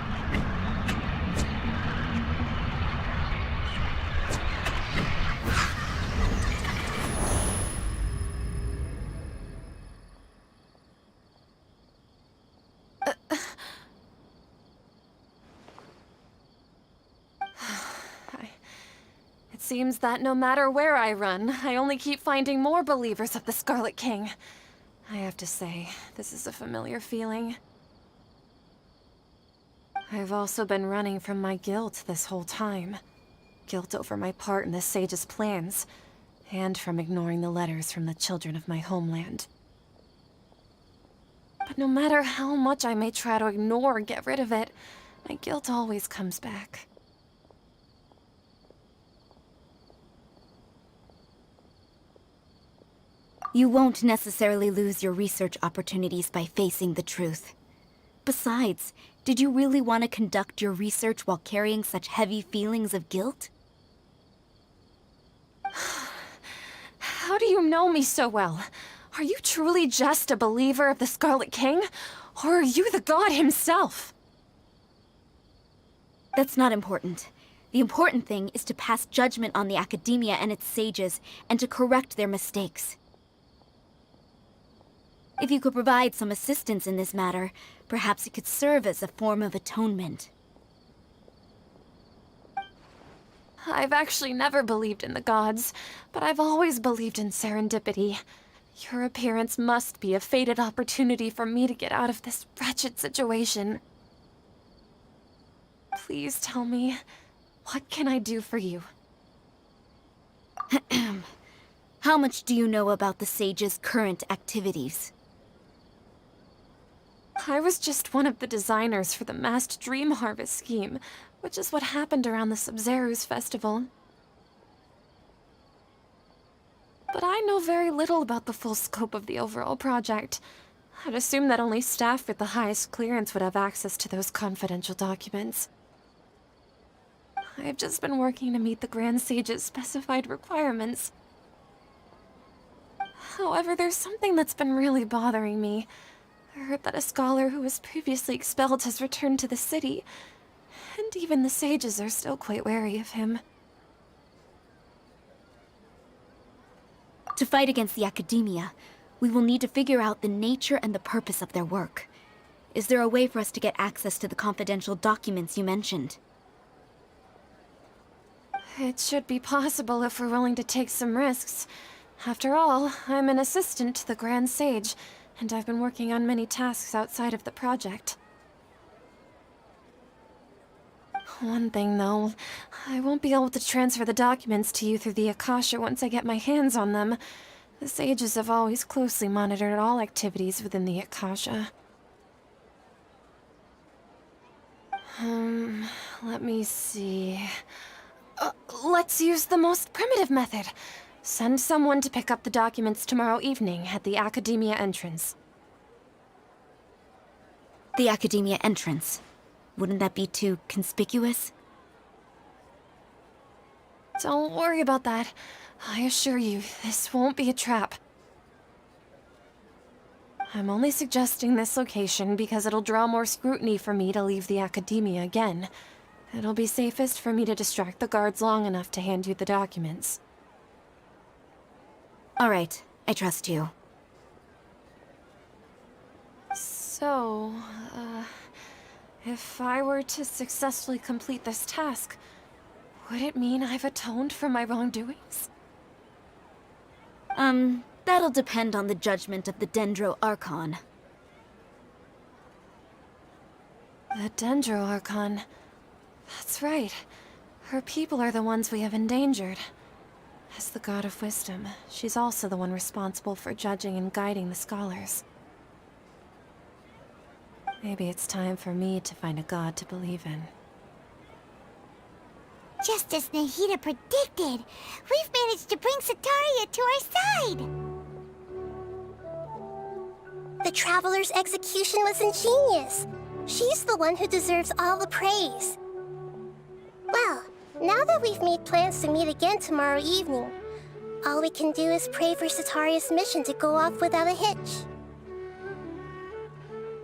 It seems that no matter where I run, I only keep finding more believers of the Scarlet King. I have to say, this is a familiar feeling. I've also been running from my guilt this whole time. Guilt over my part in the sage's plans, and from ignoring the letters from the children of my homeland. But no matter how much I may try to ignore or get rid of it, my guilt always comes back. You won't necessarily lose your research opportunities by facing the truth. Besides, did you really want to conduct your research while carrying such heavy feelings of guilt? How do you know me so well? Are you truly just a believer of the Scarlet King? Or are you the god himself? That's not important. The important thing is to pass judgment on the academia and its sages, and to correct their mistakes. If you could provide some assistance in this matter, perhaps it could serve as a form of atonement. I've actually never believed in the gods, but I've always believed in serendipity. Your appearance must be a fated opportunity for me to get out of this wretched situation. Please tell me, what can I do for you? How much do you know about the sage's current activities? I was just one of the designers for the massed dream harvest scheme, which is what happened around the Sub-Zeru's festival. But I know very little about the full scope of the overall project. I'd assume that only staff with the highest clearance would have access to those confidential documents. I've just been working to meet the Grand Sage's specified requirements. However, there's something that's been really bothering me. I heard that a scholar who was previously expelled has returned to the city, and even the sages are still quite wary of him. To fight against the academia, we will need to figure out the nature and the purpose of their work. Is there a way for us to get access to the confidential documents you mentioned? It should be possible if we're willing to take some risks. After all, I'm an assistant to the Grand Sage, and I've been working on many tasks outside of the project. One thing, though, I won't be able to transfer the documents to you through the Akasha once I get my hands on them. The sages have always closely monitored all activities within the Akasha. Let me see... let's use the most primitive method. Send someone to pick up the documents tomorrow evening at the Academia entrance. The Academia entrance? Wouldn't that be too conspicuous? Don't worry about that. I assure you, this won't be a trap. I'm only suggesting this location because it'll draw more scrutiny for me to leave the Academia again. It'll be safest for me to distract the guards long enough to hand you the documents. All right, I trust you. So, if I were to successfully complete this task, would it mean I've atoned for my wrongdoings? That'll depend on the judgment of the Dendro Archon. The Dendro Archon. That's right. Her people are the ones we have endangered. As the God of Wisdom, she's also the one responsible for judging and guiding the scholars. Maybe it's time for me to find a god to believe in. Just as Nahida predicted, we've managed to bring Sataria to our side! The Traveler's execution was ingenious. She's the one who deserves all the praise. Well, now that we've made plans to meet again tomorrow evening, all we can do is pray for Sataria's mission to go off without a hitch.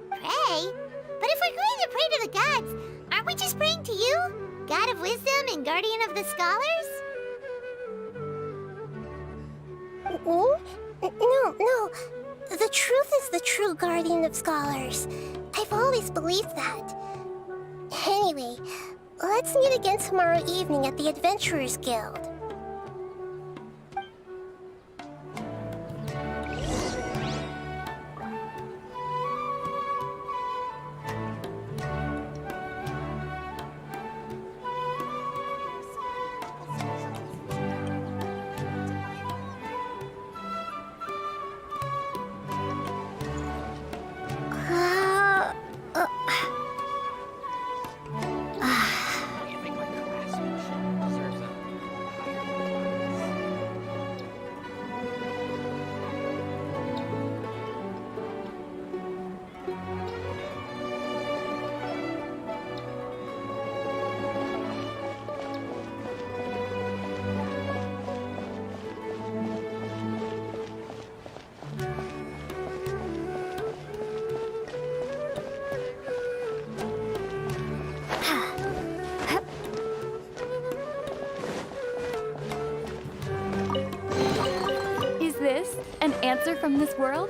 Pray? But if we're going to pray to the gods, aren't we just praying to you? God of Wisdom and Guardian of the Scholars? No. The truth is the true Guardian of Scholars. I've always believed that. Anyway, let's meet again tomorrow evening at the Adventurers Guild. An answer from this world?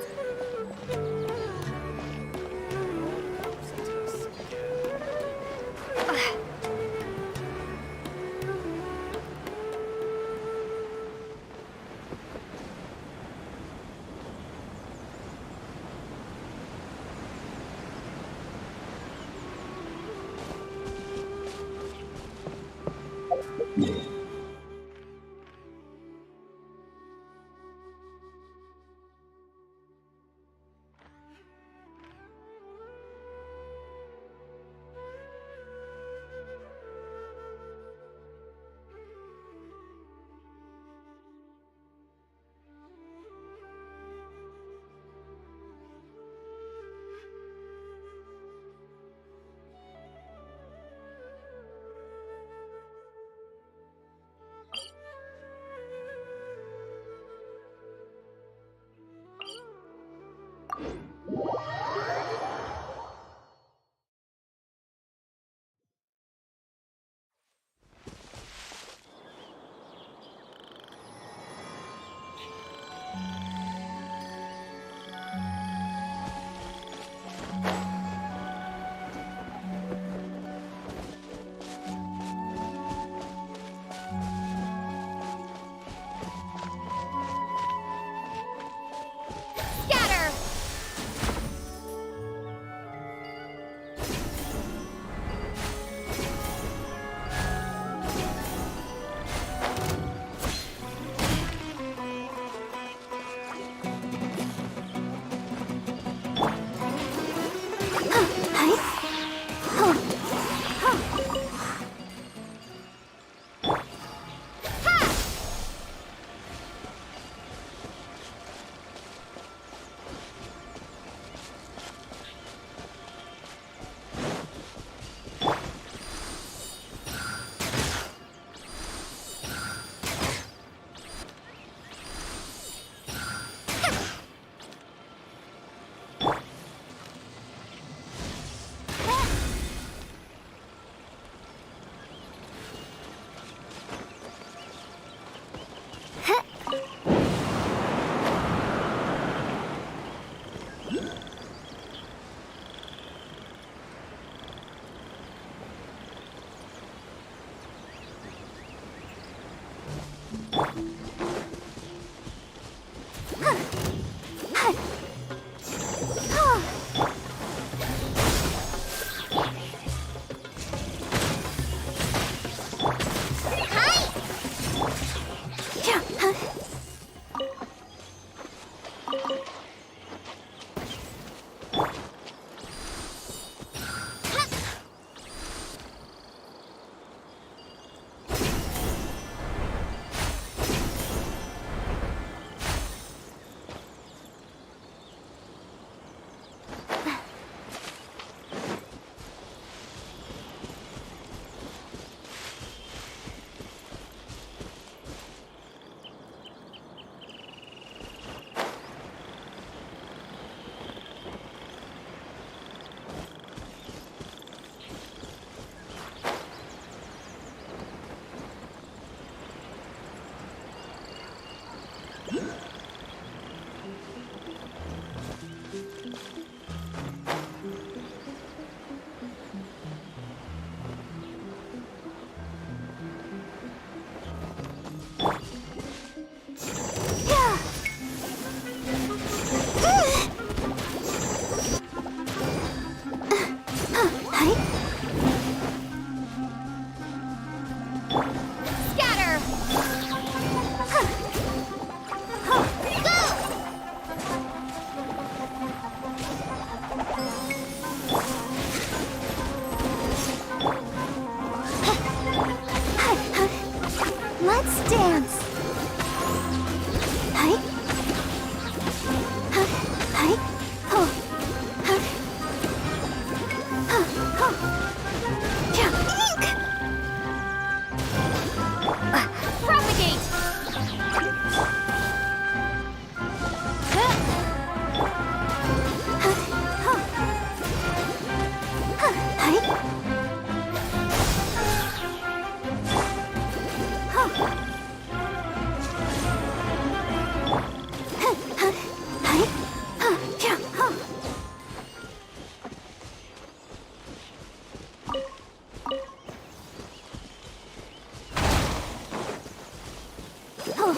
I'll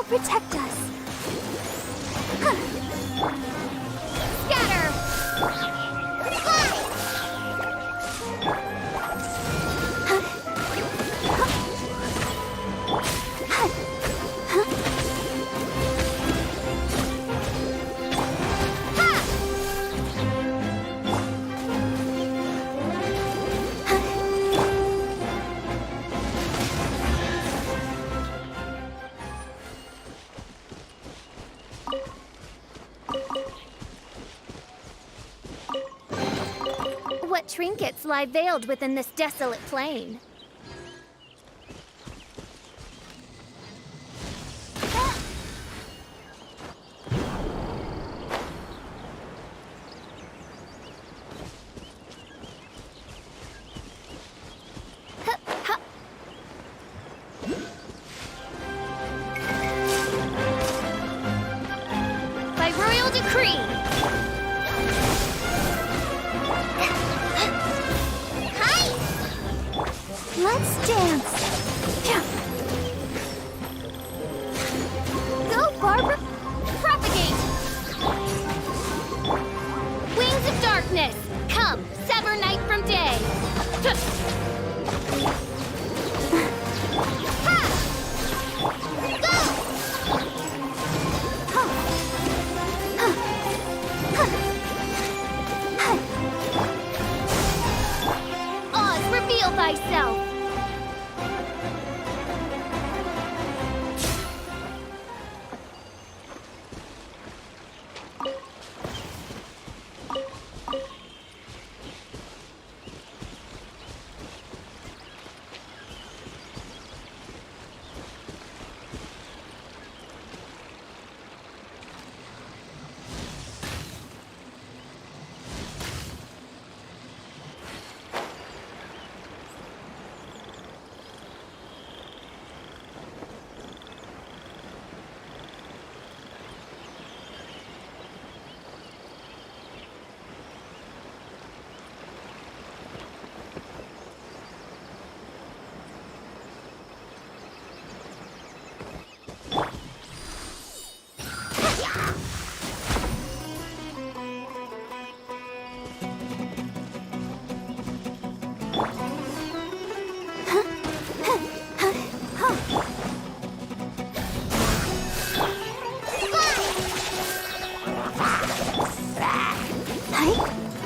protect us. Huh. Scatter! Fly! What trinkets lie veiled within this desolate plain? By royal decree! Let's dance! Go, Barbara! Propagate! Wings of darkness! Come, sever night from day! Ha! Go! Oz, reveal thyself!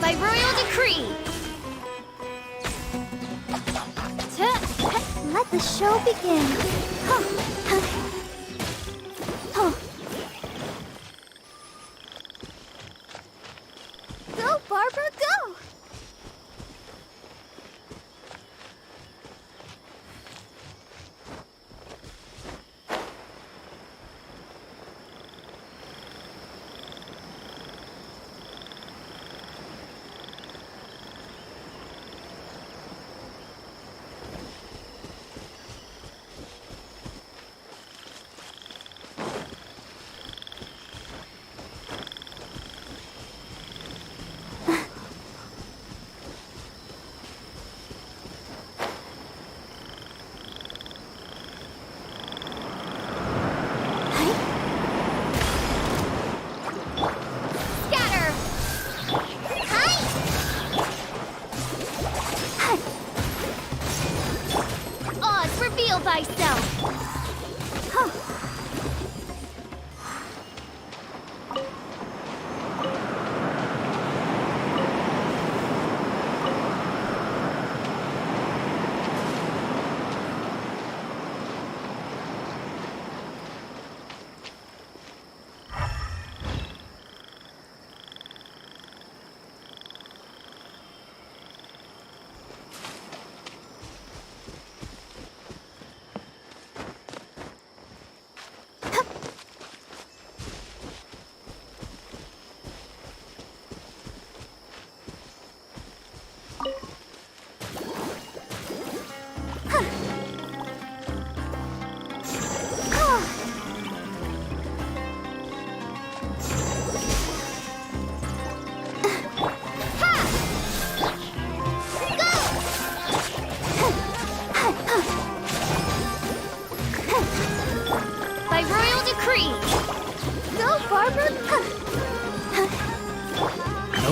By royal decree! Let the show begin. Go, Barbara, go!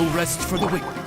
No rest for the wicked.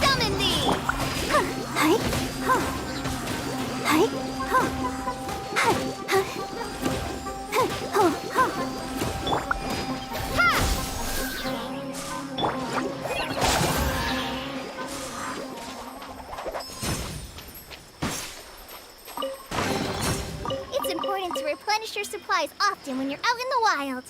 summon thee! It's important to replenish your supplies often when you're out in the wild.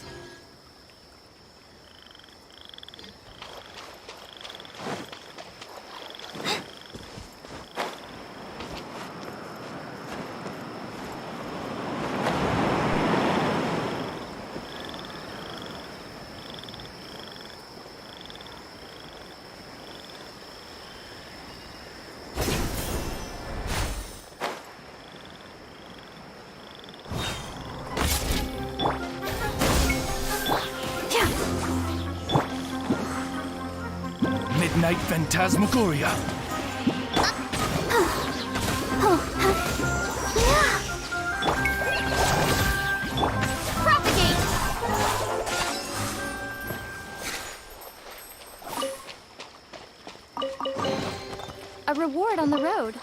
Midnight Phantasmagoria. Propagate! A reward on the road.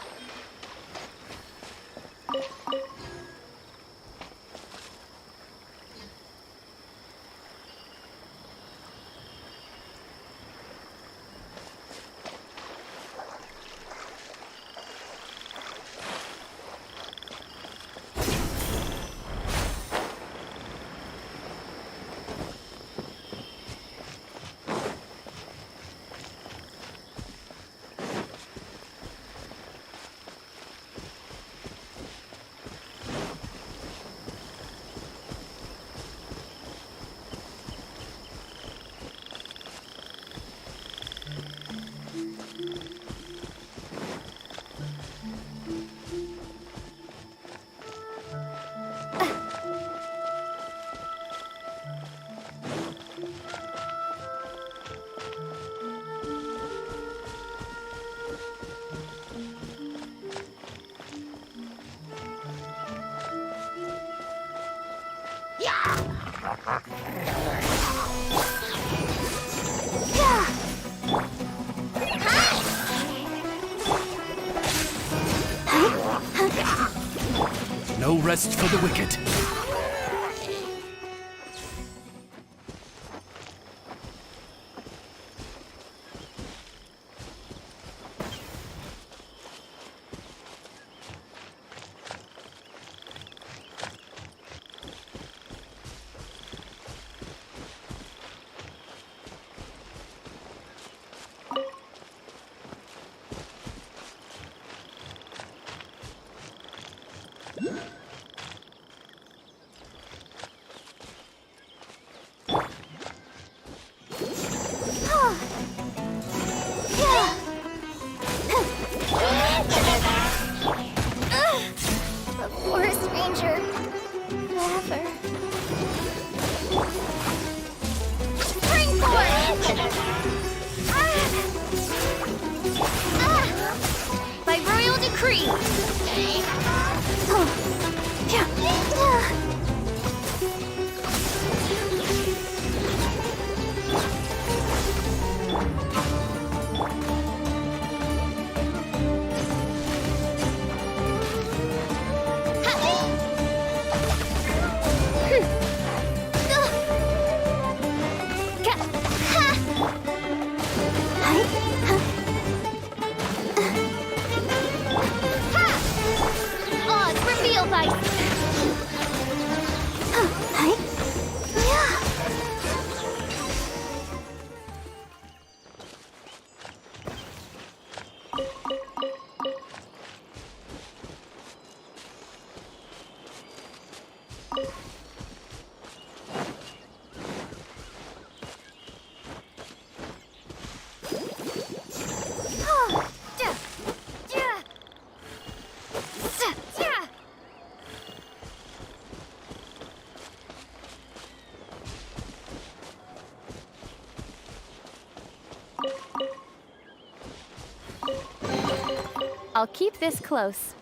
No rest for the wicked. The forest ranger. Forever. Springboard! By royal decree. Odds revealed by I'll keep this close.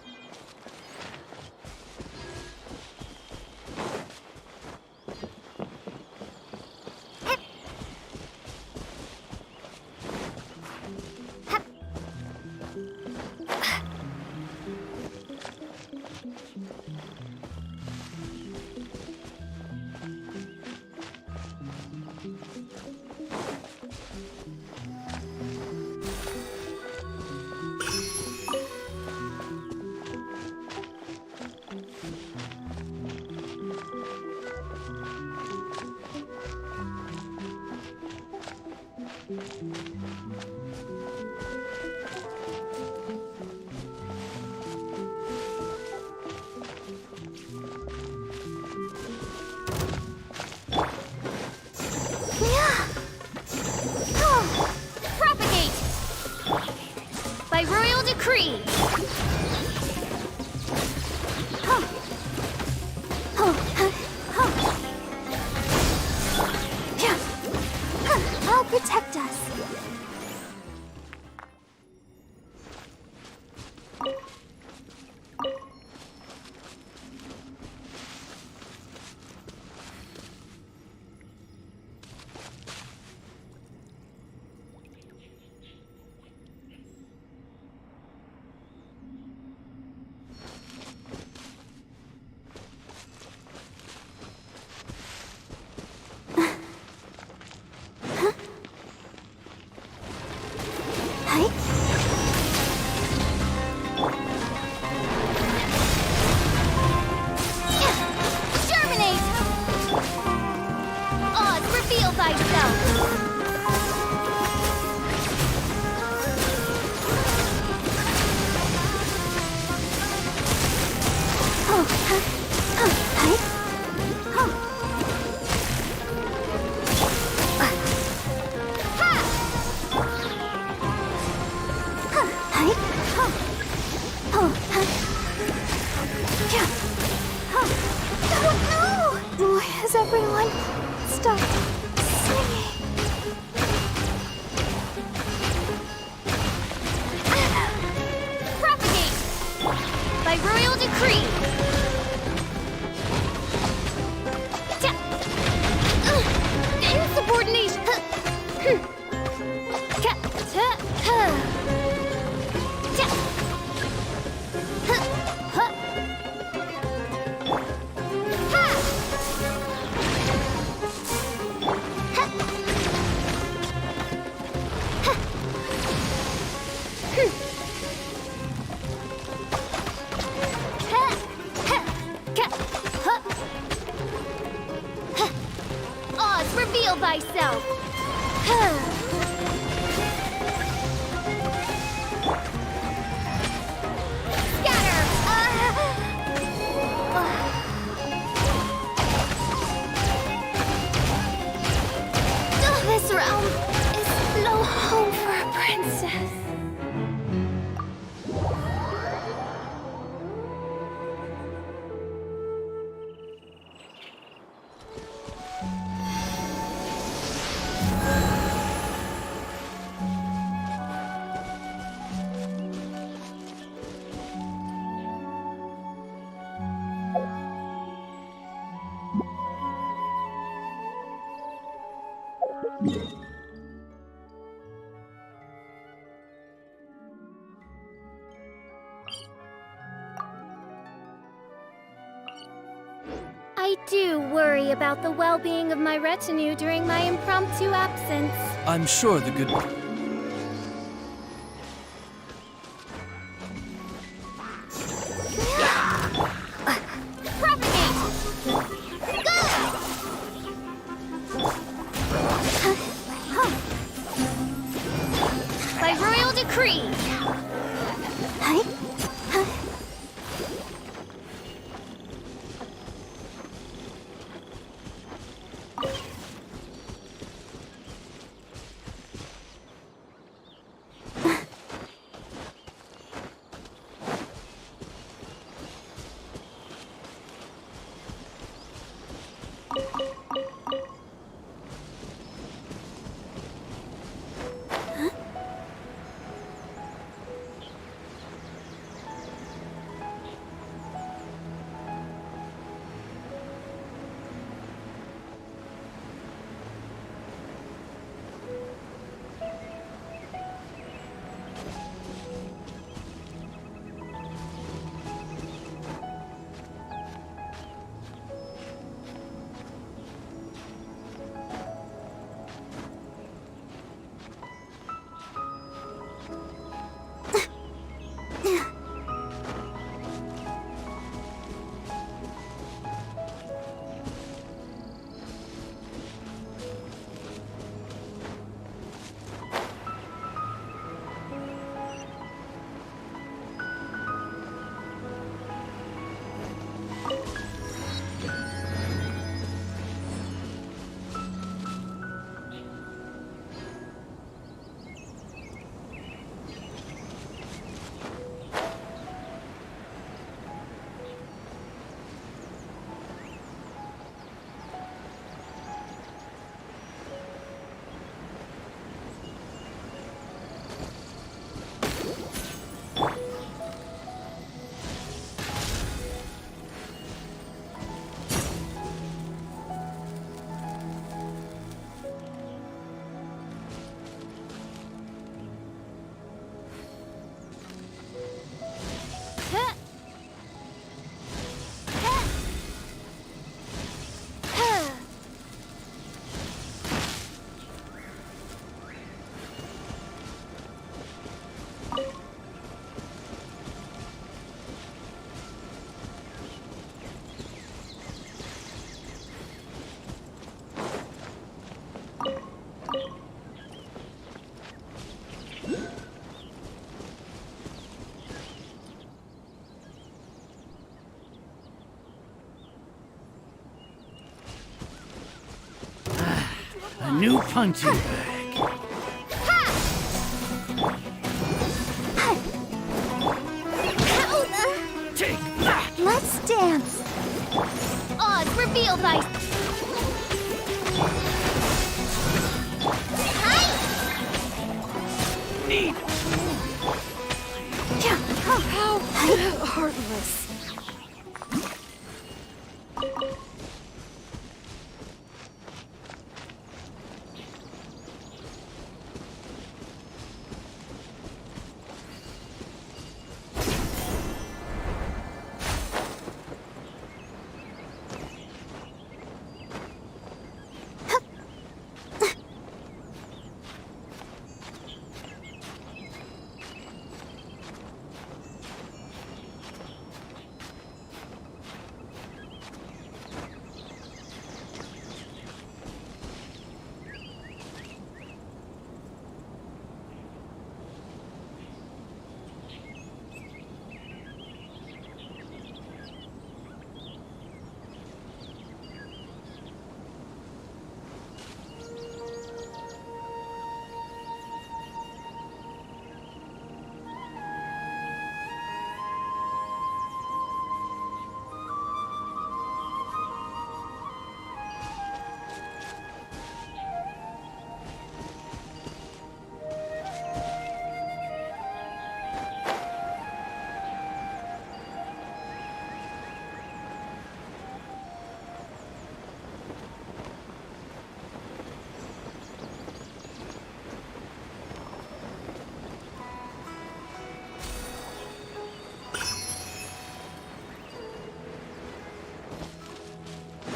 By royal decree! I'll protect us. Has everyone stopped singing? Propagate! By royal decree! Insubordination! Oz, reveal thyself! Scatter! This realm is no home for a princess. I do worry about the well-being of my retinue during my impromptu absence. I'm sure the good... By royal decree! new punching bag. Take that! Let's dance. Oz, reveal thy... Need How heartless.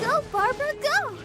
Go, Barbara, go!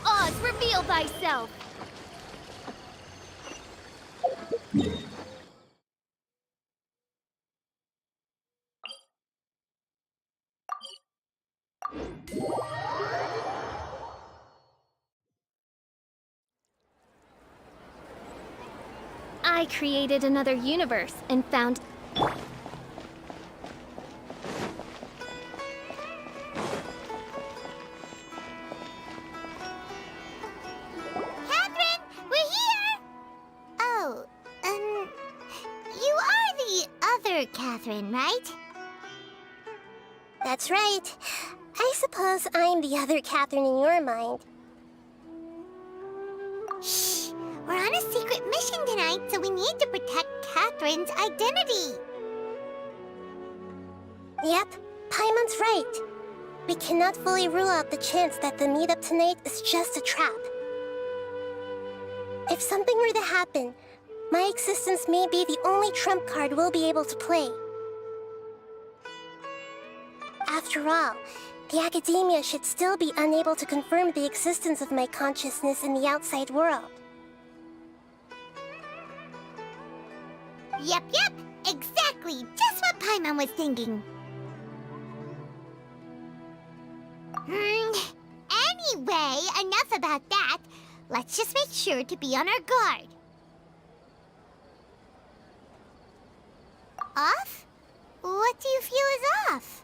Oz, reveal thyself! I created another universe and found... Catherine, we're here! Oh, you are the other Catherine, right? That's right. I suppose I'm the other Catherine in your mind. Shh! We're on a secret mission tonight, so we need to protect Catherine's identity. Yep, Paimon's right. We cannot fully rule out the chance that the meetup tonight is just a trap. If something were to happen, my existence may be the only trump card we'll be able to play. After all, the academia should still be unable to confirm the existence of my consciousness in the outside world. Yep, exactly. Just what Paimon was thinking. Anyway, enough about that. Let's just make sure to be on our guard. Off? What do you feel is off?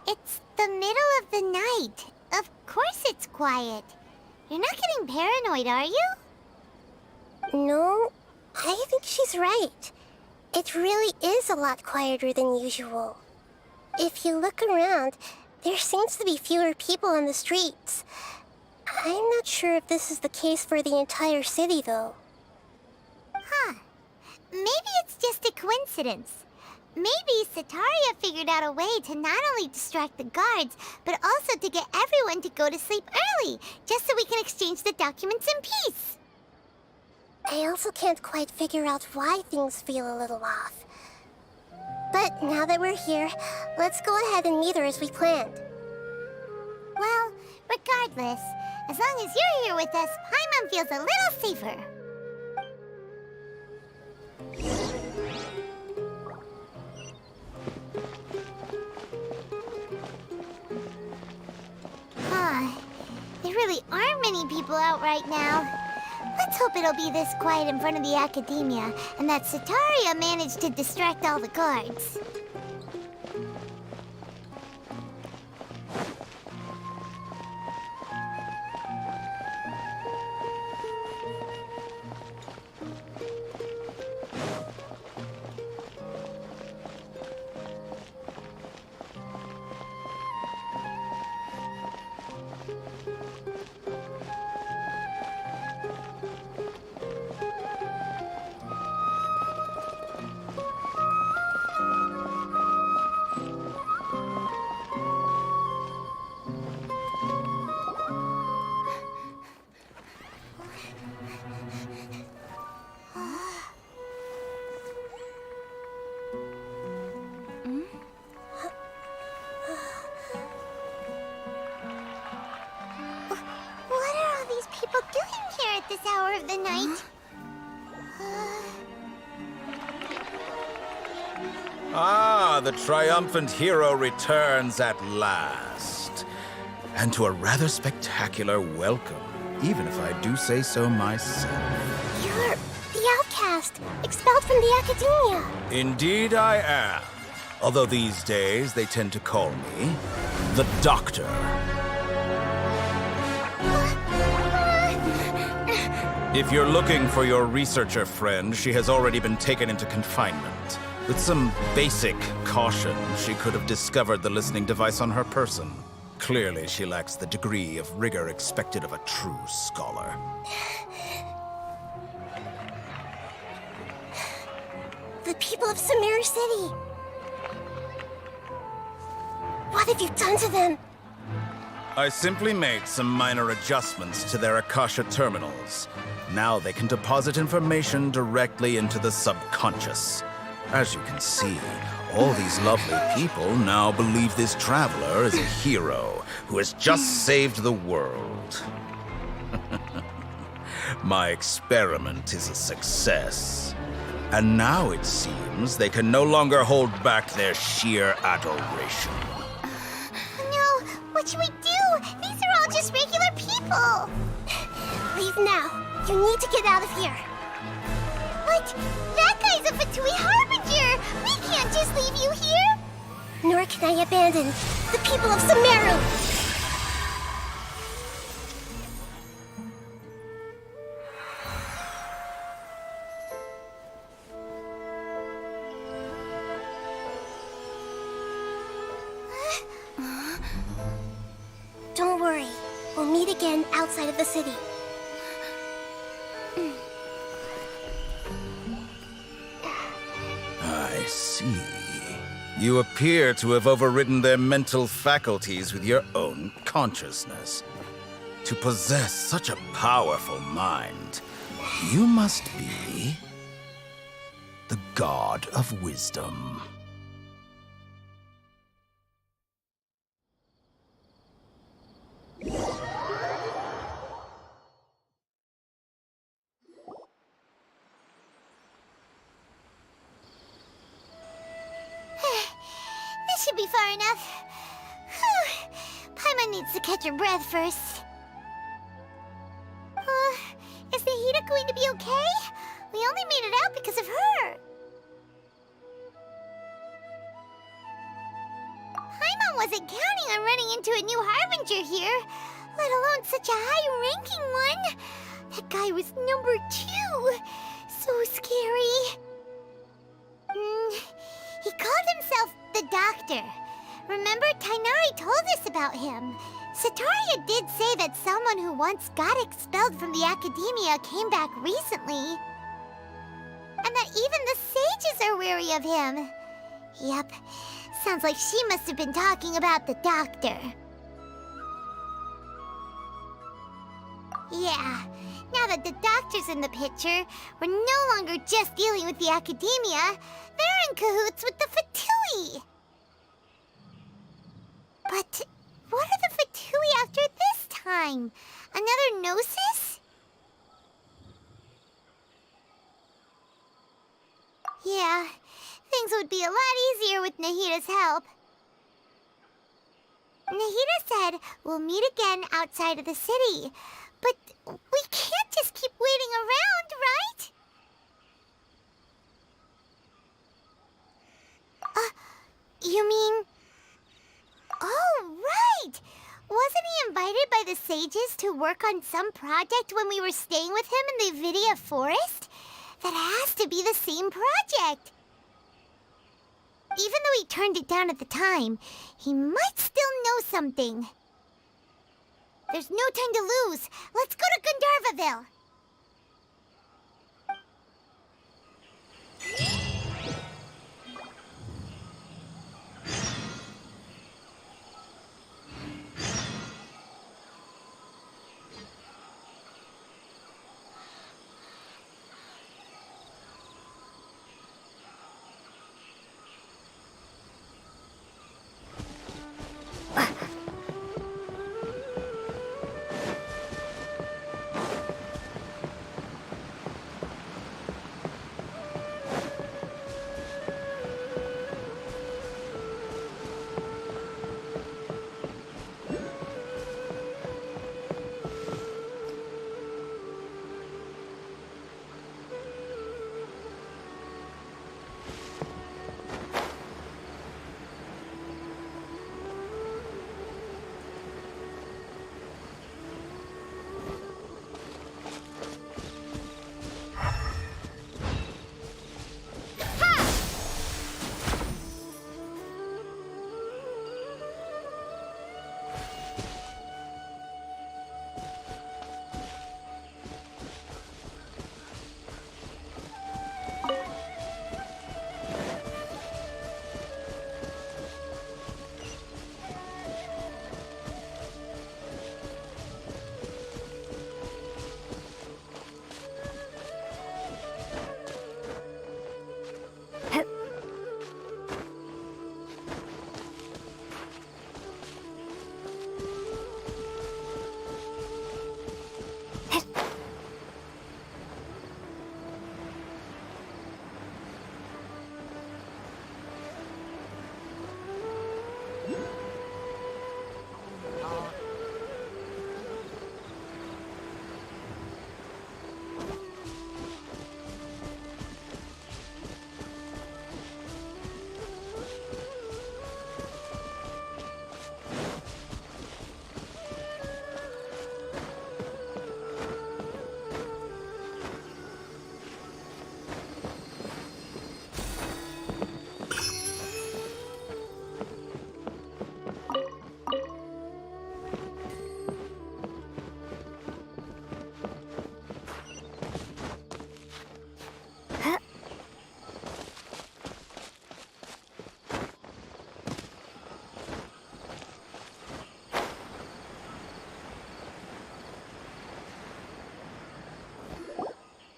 It's the middle of the night. Of course it's quiet. You're not getting paranoid, are you? No, I think she's right. It really is a lot quieter than usual. If you look around, there seems to be fewer people on the streets. I'm not sure if this is the case for the entire city, though. Huh. Maybe it's just a coincidence. Maybe Setaria figured out a way to not only distract the guards, but also to get everyone to go to sleep early, just so we can exchange the documents in peace. I also can't quite figure out why things feel a little off. But now that we're here, let's go ahead and meet her as we planned. Well, regardless, as long as you're here with us, Paimon feels a little safer. There really aren't many people out right now. Let's hope it'll be this quiet in front of the academia, and that Setaria managed to distract all the guards. This hour of the night. Ah, the triumphant hero returns at last. And to a rather spectacular welcome, even if I do say so myself. You're the outcast, expelled from the academia. Indeed I am. Although these days they tend to call me the Doctor. If you're looking for your researcher friend, she has already been taken into confinement. With some basic caution, she could have discovered the listening device on her person. Clearly, she lacks the degree of rigor expected of a true scholar. The people of Sumeru City. What have you done to them? I simply made some minor adjustments to their Akasha terminals. Now they can deposit information directly into the subconscious. As you can see, all these lovely people now believe this traveler is a hero who has just saved the world. My experiment is a success. And now it seems they can no longer hold back their sheer adoration. No, what should we do? These are all just regular people. Leave now. You need to get out of here. What? That guy's a Fatui Harbinger! We can't just leave you here! Nor can I abandon the people of Sumeru! Don't worry. We'll meet again outside of the city. I see. You appear to have overridden their mental faculties with your own consciousness. To possess such a powerful mind, you must be the God of Wisdom. should be far enough. Paimon needs to catch her breath first. Is Nahida going to be okay? We only made it out because of her. Paimon wasn't counting on running into a new Harbinger here, let alone such a high-ranking one. That guy was number 2. So scary. He called himself the Doctor. Remember, Tainari told us about him. Sataria did say that someone who once got expelled from the Academia came back recently. And that even the sages are wary of him. Yep, sounds like she must have been talking about the Doctor. Yeah, now that the Doctor's in the picture, we're no longer just dealing with the Academia. They're in cahoots with the Fatui. But what are the Fatui after this time? Another Gnosis? Yeah, things would be a lot easier with Nahida's help. Nahida said we'll meet again outside of the city. But we can't just keep waiting around, right? You mean... Oh, right! Wasn't he invited by the sages to work on some project when we were staying with him in the Vidia Forest? That has to be the same project. Even though he turned it down at the time, he might still know something. There's no time to lose. Let's go to Gandharvaville.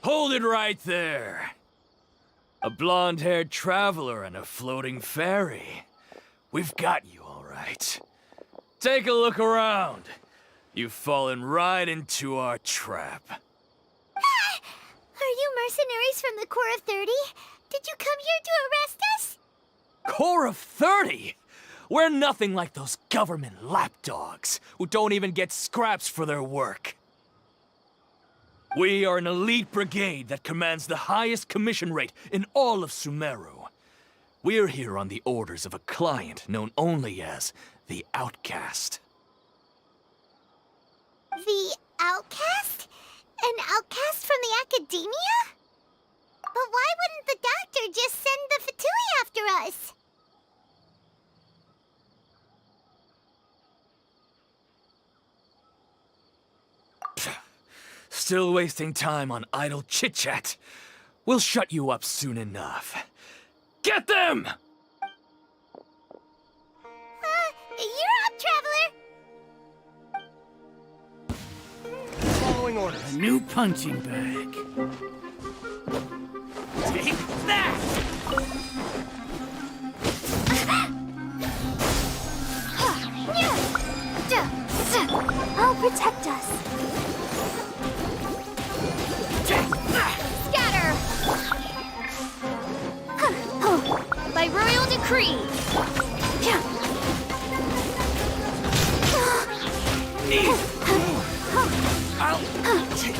Hold it right there. A blonde-haired traveler and a floating fairy. We've got you all right. Take a look around. You've fallen right into our trap. Are you mercenaries from the Corps of 30? Did you come here to arrest us? Corps of 30? We're nothing like those government lapdogs who don't even get scraps for their work. We are an elite brigade that commands the highest commission rate in all of Sumeru. We're here on the orders of a client known only as the Outcast. The Outcast? An outcast from the academia? But why wouldn't the doctor just send the Fatui after us? Still wasting time on idle chit-chat. We'll shut you up soon enough. Get them! You're up, Traveler! Following orders. A new punching bag. Take that! I'll protect us. Scatter! By royal decree. I'll take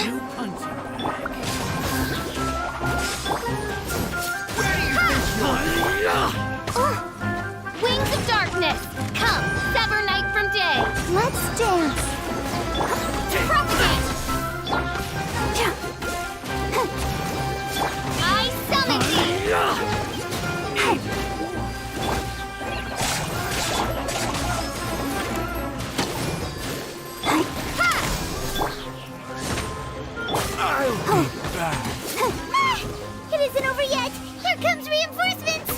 New punching bag. Wings of darkness. Come, sever night from day. Let's dance. Propagate. I summon thee. It isn't over yet. Here comes reinforcements.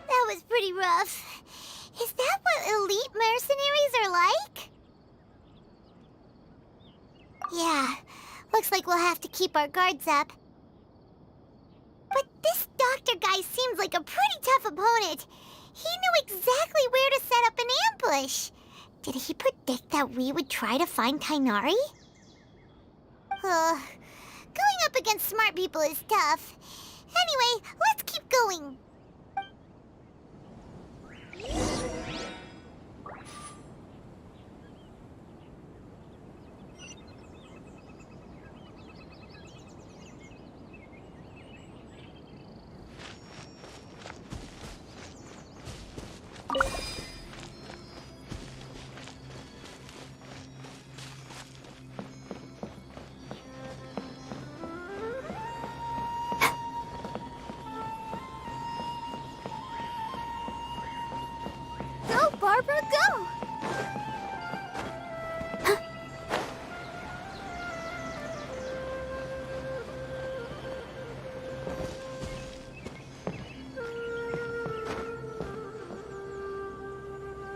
That was pretty rough. Is that what elite mercenaries are like? Yeah, looks like we'll have to keep our guards up. But this doctor guy seems like a pretty tough opponent. He knew exactly where to set up an ambush. Did he predict that we would try to find Tainari? Going up against smart people is tough. Anyway, let's keep going. Go, Barbara, go!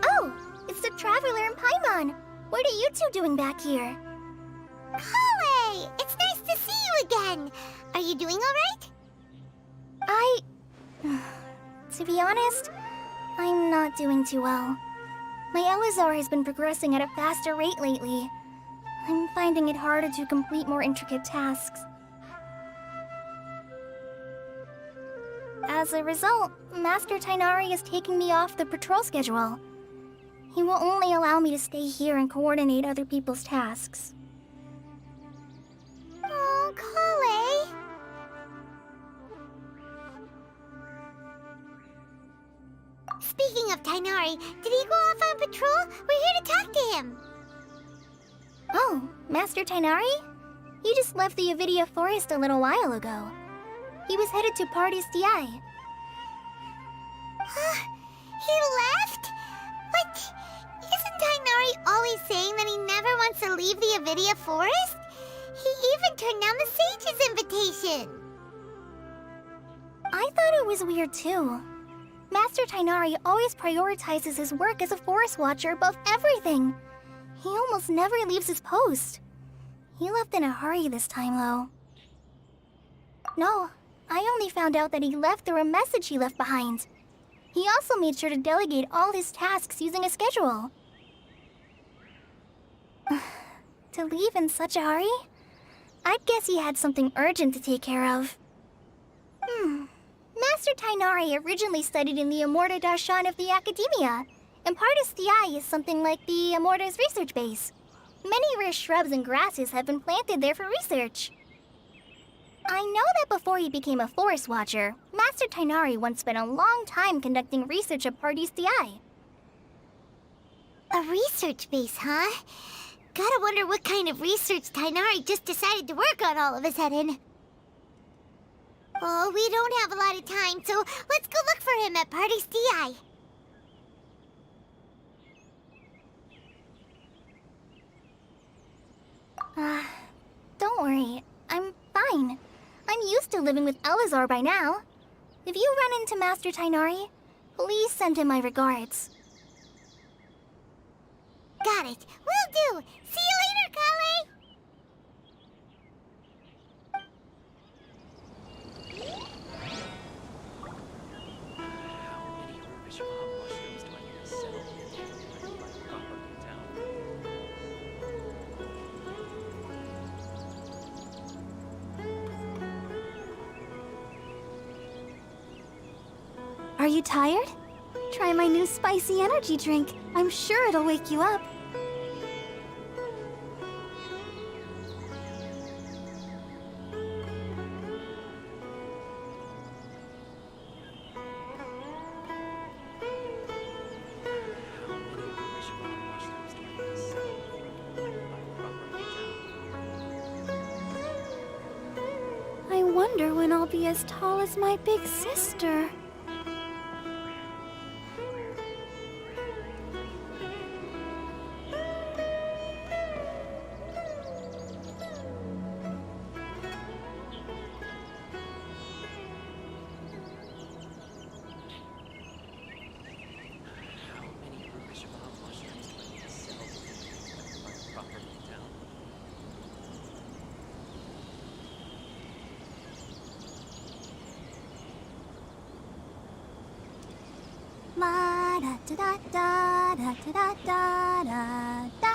Oh, it's the Traveler and Paimon. What are you two doing back here? Kale! It's nice to see you again. Are you doing all right? To be honest, I'm not doing too well. My Elazar has been progressing at a faster rate lately. I'm finding it harder to complete more intricate tasks. As a result, Master Tainari is taking me off the patrol schedule. He will only allow me to stay here and coordinate other people's tasks. Oh, Kale. Speaking of Tainari, did he go off on patrol? We're here to talk to him. Oh, Master Tainari? He just left the Avidia Forest a little while ago. He was headed to Party's DI. He left? But isn't Tainari Tainari always saying that he never wants to leave the Avidia forest? He even turned down the sage's invitation. I thought it was weird too. Master Tainari always prioritizes his work as a forest watcher above everything. He almost never leaves his post. He left in a hurry this time, though. No, I only found out that he left through a message he left behind. He also made sure to delegate all his tasks using a schedule. To leave in such a hurry? I'd guess he had something urgent to take care of. Master Tainari originally studied in the Amorta Darshan of the Academia, and Pardis Eye is something like the Amorta's research base. Many rare shrubs and grasses have been planted there for research. I know that before he became a forest watcher, Master Tainari once spent a long time conducting research at Pardis Eye. A research base, huh? Gotta wonder what kind of research Tainari just decided to work on all of a sudden. Oh, we don't have a lot of time, so let's go look for him at Pardis Eye. Don't worry. I'm fine. I'm used to living with Elazar by now. If you run into Master Tainari, please send him my regards. Got it. Will do. See you later, Kale. Are you tired? Try my new spicy energy drink. I'm sure it'll wake you up. I wonder when I'll be as tall as my big sister. Da da da da da da da da.